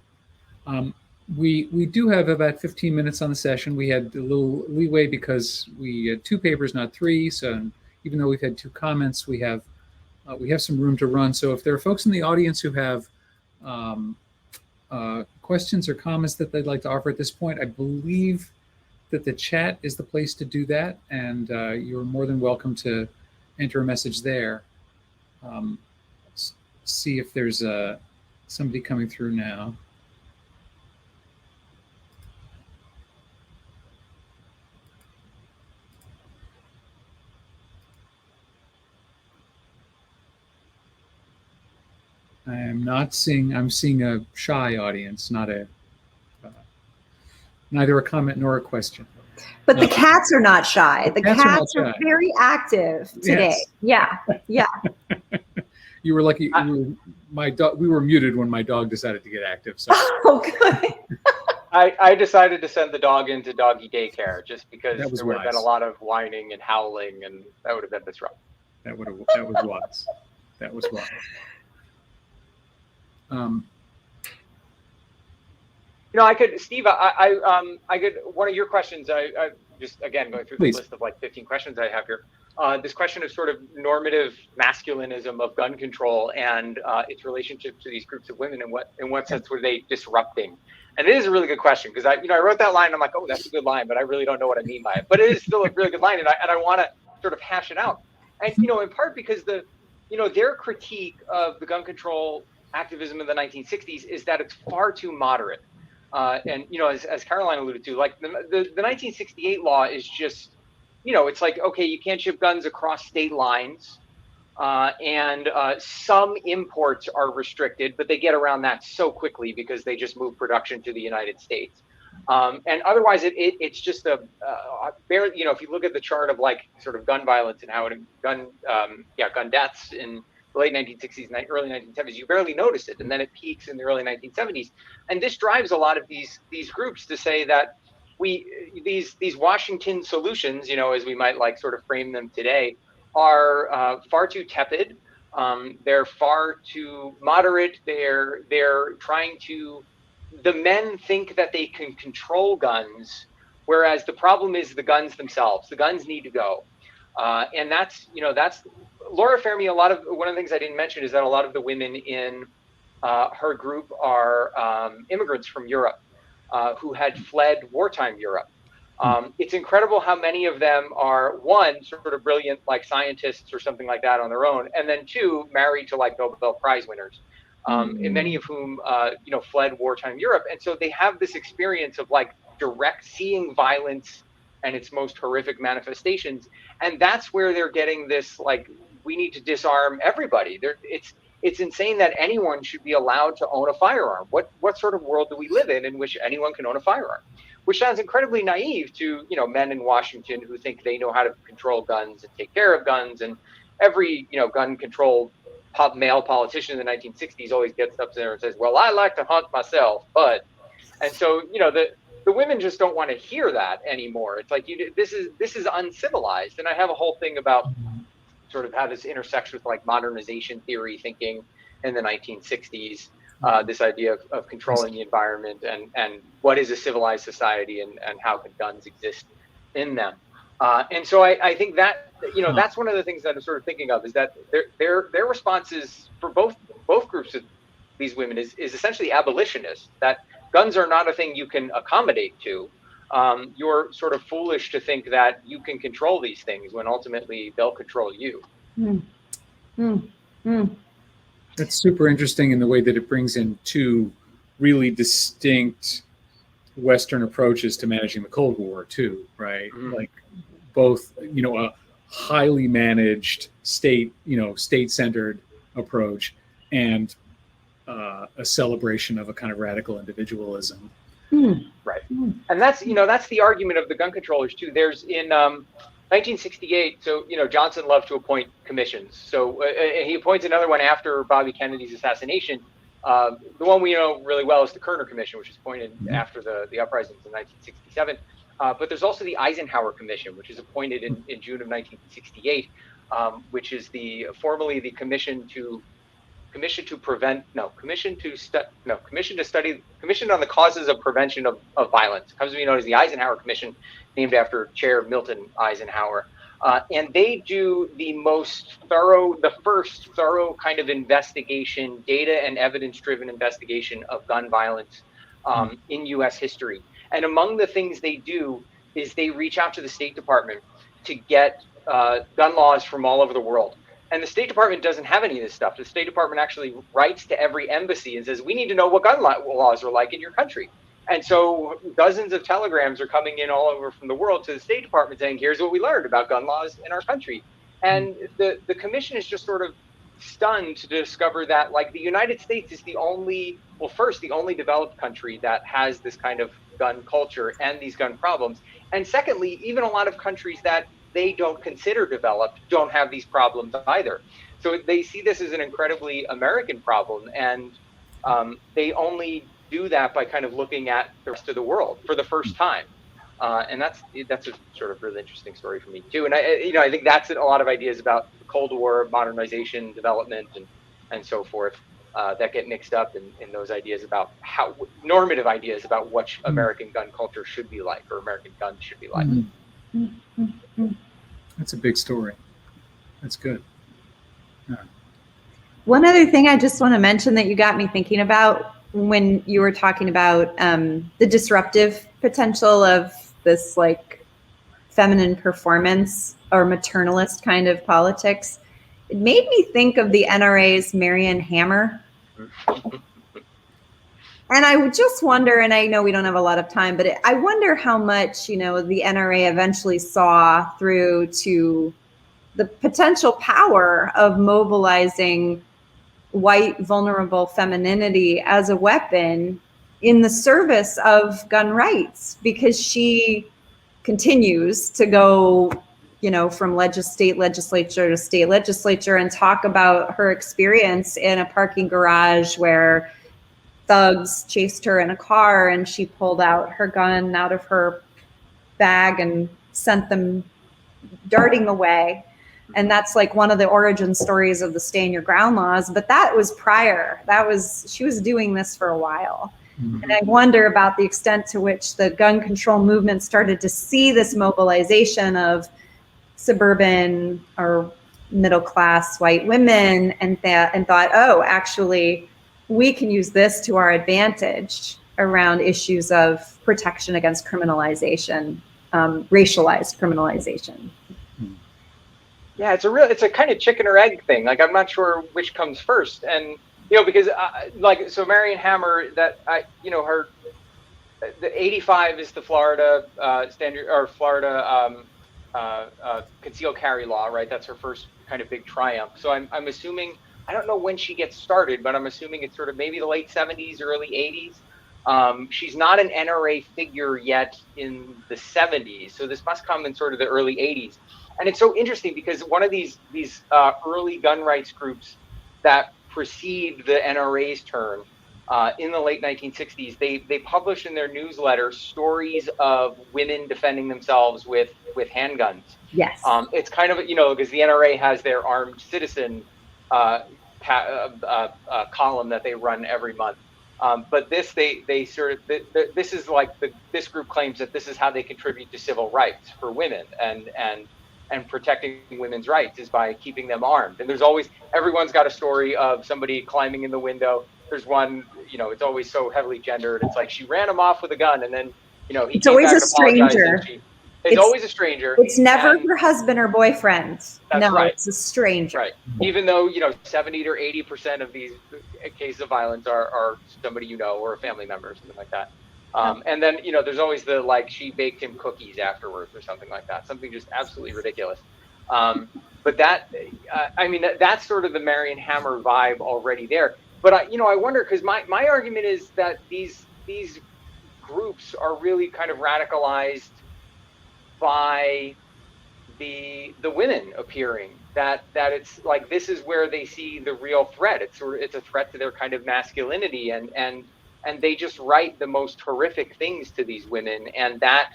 [SPEAKER 1] We do have about 15 minutes on the session. We had a little leeway because we had 2 papers, not 3. So even though we've had 2 comments, we have some room to run. So if there are folks in the audience who have questions or comments that they'd like to offer at this point, I believe that the chat is the place to do that, and you're more than welcome to enter a message there. See if there's somebody coming through now. I'm seeing a shy audience, not neither a comment nor a question.
[SPEAKER 4] But the cats are not shy. The cats are very active today. Yes. Yeah.
[SPEAKER 1] You were lucky. We were muted when my dog decided to get active. So.
[SPEAKER 4] Oh, good.
[SPEAKER 2] I decided to send the dog into doggy daycare just because there would have been a lot of whining and howling, and that would have been disruptive.
[SPEAKER 1] That was wise. That was wise.
[SPEAKER 2] I could, Steve, I could, one of your questions, I just, again, going through the list of like 15 questions I have here, this question of sort of normative masculinism of gun control and its relationship to these groups of women, and in what sense were they disrupting? And it is a really good question, because I wrote that line, and I'm like, oh, that's a good line, but I really don't know what I mean by it. But it is still a really good line, and I want to sort of hash it out. And, in part because their critique of the gun control activism in the 1960s is that it's far too moderate. And, as Caroline alluded to, like the 1968 law is just, it's like, okay, you can't ship guns across state lines, and some imports are restricted, but they get around that so quickly because they just move production to the United States. And otherwise, it's just barely, if you look at the chart of like sort of gun violence and how gun deaths in the late 1960s and early 1970s, you barely notice it, and then it peaks in the early 1970s. And this drives a lot of these groups to say that these Washington solutions, as we might like sort of frame them today, are far too tepid. They're far too moderate. They're trying to. The men think that they can control guns, whereas the problem is the guns themselves. The guns need to go, and that's Laura Fermi. One of the things I didn't mention is that a lot of the women in her group are immigrants from Europe who had fled wartime Europe. It's incredible how many of them are, one, sort of brilliant like scientists or something like that on their own, and then 2, married to like Nobel Prize winners, and many of whom fled wartime Europe. And so they have this experience of like direct seeing violence and its most horrific manifestations, and that's where they're getting this like, we need to disarm everybody. It's insane that anyone should be allowed to own a firearm. What sort of world do we live in which anyone can own a firearm? Which sounds incredibly naive to men in Washington who think they know how to control guns and take care of guns. And every gun control male politician in the 1960s always gets up there and says, "Well, I like to hunt myself, but," and so the women just don't want to hear that anymore. It's like this is uncivilized. And I have a whole thing about sort of how this intersects with like modernization theory thinking in the 1960s. this idea of controlling the environment and what is a civilized society and how can guns exist in them. And so I think that, that's one of the things that I'm sort of thinking of, is that their responses for both groups of these women is essentially abolitionist, that guns are not a thing you can accommodate to. You're sort of foolish to think that you can control these things when ultimately they'll control you.
[SPEAKER 1] That's super interesting in the way that it brings in two really distinct Western approaches to managing the Cold War too, right? Like both, a highly managed state-centered approach and a celebration of a kind of radical individualism.
[SPEAKER 2] Right. And that's the argument of the gun controllers too. There's in 1968, so Johnson loved to appoint commissions. So he appoints another one after Bobby Kennedy's assassination. The one we know really well is the Kerner Commission, which was appointed after the uprisings in 1967. But there's also the Eisenhower Commission, which is appointed in June of 1968, which is formally the Commission on the Causes of Prevention of Violence. It comes to be known as the Eisenhower Commission, named after Chair Milton Eisenhower. And they do the first thorough kind of investigation, data and evidence-driven investigation of gun violence in U.S. history. And among the things they do is they reach out to the State Department to get gun laws from all over the world. And the State Department doesn't have any of this stuff. The State Department actually writes to every embassy and says, we need to know what gun laws are like in your country. And so dozens of telegrams are coming in all over from the world to the State Department saying, here's what we learned about gun laws in our country. And the commission is just sort of stunned to discover that, like, the United States is the only developed country that has this kind of gun culture and these gun problems. And secondly, even a lot of countries that they don't consider developed don't have these problems either. So they see this as an incredibly American problem, and they only do that by kind of looking at the rest of the world for the first time. And that's a sort of really interesting story for me too. And I think that's a lot of ideas about the Cold War, modernization, development, and so forth that get mixed up in those ideas about how normative ideas about what American gun culture should be like, or American guns should be like.
[SPEAKER 1] That's a big story. That's good. Yeah.
[SPEAKER 4] One other thing I just want to mention that you got me thinking about when you were talking about the disruptive potential of this, like, feminine performance or maternalist kind of politics, it made me think of the NRA's Marion Hammer. And I would just wonder, and I know we don't have a lot of time, but I wonder how much, the NRA eventually saw through to the potential power of mobilizing white, vulnerable femininity as a weapon in the service of gun rights, because she continues to go, from state legislature to state legislature and talk about her experience in a parking garage where thugs chased her in a car and she pulled out her gun out of her bag and sent them darting away. And that's like one of the origin stories of the Stand Your Ground laws. But that was prior. She was doing this for a while. And I wonder about the extent to which the gun control movement started to see this mobilization of suburban or middle class white women and thought, oh, actually, we can use this to our advantage around issues of protection against criminalization, racialized criminalization.
[SPEAKER 2] Yeah, it's a kind of chicken or egg thing. Like, I'm not sure which comes first. And, because so Marion Hammer, her, the 85 is the Florida standard, or Florida concealed carry law, right? That's her first kind of big triumph. So I'm assuming, I don't know when she gets started, but I'm assuming it's sort of maybe the late 70s, early 80s. She's not an NRA figure yet in the 70s, so this must come in sort of the early 80s. And it's so interesting because one of these early gun rights groups that precede the NRA's turn in the late 1960s, they publish in their newsletter stories of women defending themselves with handguns.
[SPEAKER 4] Yes.
[SPEAKER 2] It's kind of, because the NRA has their armed citizen column that they run every month. But this, they sort of, this is like this group claims that this is how they contribute to civil rights for women and protecting women's rights is by keeping them armed. And there's always, everyone's got a story of somebody climbing in the window. There's one, you know, it's always so heavily gendered. It's like she ran him off with a gun, and then, you know, he
[SPEAKER 4] it's always a stranger.
[SPEAKER 2] It's always a stranger.
[SPEAKER 4] It's never her husband or boyfriend. No,
[SPEAKER 2] right.
[SPEAKER 4] It's a stranger.
[SPEAKER 2] Right. Even though, you know, 70 or 80% of these cases of violence are somebody you know or a family member or something like that. And then, you know, there's always the, like, she baked him cookies afterwards or something like that. Something just absolutely ridiculous. But that, I mean, that's sort of the Marion Hammer vibe already there. But, you know, I wonder, because my argument is that these groups are really kind of radicalized by the women appearing, that it's like, this is where they see the real threat. It's a threat to their kind of masculinity, and they just write the most horrific things to these women. And that,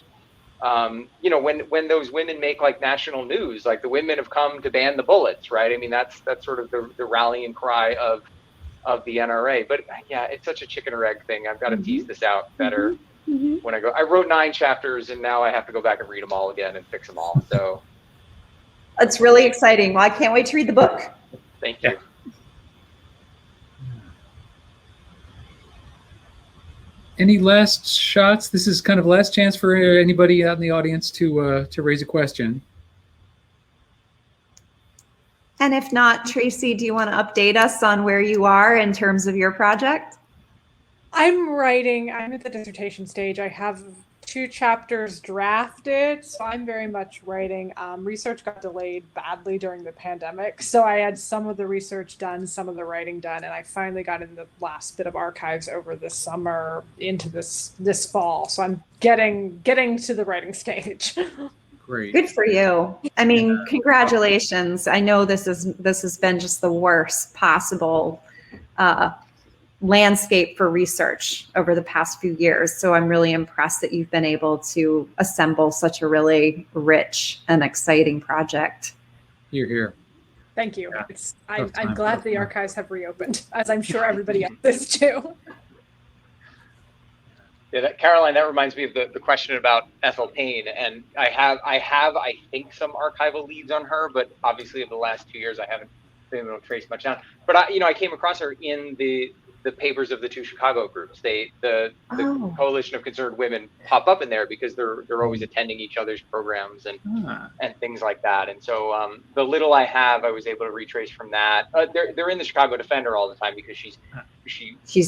[SPEAKER 2] you know, when those women make like national news, like the women have come to ban the bullets, right? I mean, that's sort of the rallying cry of the NRA. But yeah, it's such a chicken or egg thing. I've got to tease this out better. When I wrote 9 chapters, and now I have to go back and read them all again and fix them all. So
[SPEAKER 4] it's really exciting. Well, I can't wait to read the book.
[SPEAKER 2] Thank you.
[SPEAKER 1] Any last shots? This is kind of last chance for anybody out in the audience to raise a question.
[SPEAKER 4] And if not, Tracy, do you want to update us on where you are in terms of your project?
[SPEAKER 3] I'm at the dissertation stage. I have 2 chapters drafted, so I'm very much writing. Research got delayed badly during the pandemic, so I had some of the research done, some of the writing done, and I finally got in the last bit of archives over this summer into this fall. So I'm getting to the writing stage.
[SPEAKER 1] Great.
[SPEAKER 4] Good for you. I mean, congratulations. I know this has been just the worst possible landscape for research over the past few years. So I'm really impressed that you've been able to assemble such a really rich and exciting project.
[SPEAKER 1] You're here.
[SPEAKER 3] Thank you.
[SPEAKER 1] Yeah.
[SPEAKER 3] I'm glad the archives have reopened, as I'm sure everybody else is too.
[SPEAKER 2] Yeah, Caroline, that reminds me of the question about Ethel Payne, and I think some archival leads on her, but obviously over the last 2 years I haven't been able to trace much down. But I came across her in the papers of the 2 Chicago groups. The Coalition of Concerned Women pop up in there because they're always attending each other's programs and things like that. And so the little I have, I was able to retrace from that. They're in the Chicago Defender all the time because she's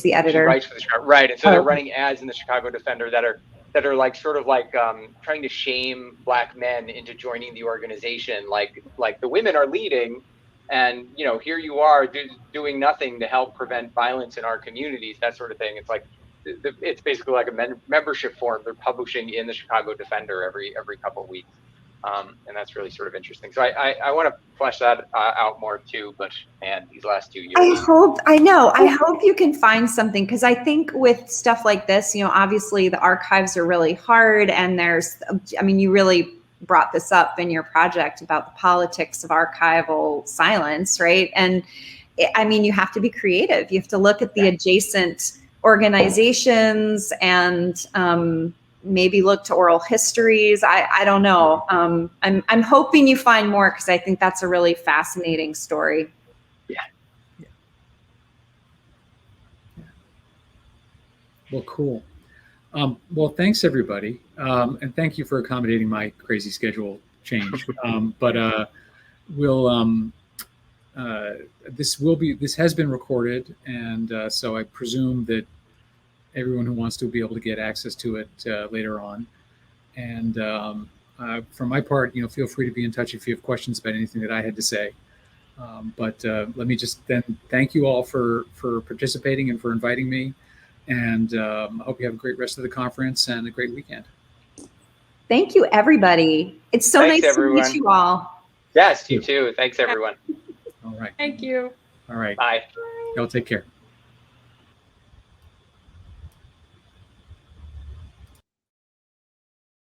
[SPEAKER 2] the editor. She writes for the Chicago, right? And so they're running ads in the Chicago Defender that are like sort of like trying to shame Black men into joining the organization. Like the women are leading. And, you know, here you are doing nothing to help prevent violence in our communities, that sort of thing. It's like, it's basically like a membership form they're publishing in the Chicago Defender every couple of weeks. And that's really sort of interesting. So I want to flesh that out more too, but man, these last 2 years.
[SPEAKER 4] I hope you can find something, because I think with stuff like this, you know, obviously the archives are really hard, and you really brought this up in your project about the politics of archival silence, right? And I mean, you have to be creative. You have to look at the adjacent organizations and maybe look to oral histories. I don't know. I'm hoping you find more, because I think that's a really fascinating story.
[SPEAKER 1] Yeah. Well, cool. Well, thanks everybody, and thank you for accommodating my crazy schedule change. But this has been recorded, and so I presume that everyone who wants to will be able to get access to it later on. And for my part, you know, feel free to be in touch if you have questions about anything that I had to say. But let me just then thank you all for participating and for inviting me. And I hope you have a great rest of the conference and a great weekend.
[SPEAKER 4] Thank you, everybody. It's so nice to meet you all.
[SPEAKER 2] Yes, you too. Thanks, everyone.
[SPEAKER 1] All right.
[SPEAKER 3] Thank you.
[SPEAKER 1] All right.
[SPEAKER 2] Bye.
[SPEAKER 1] Y'all take care.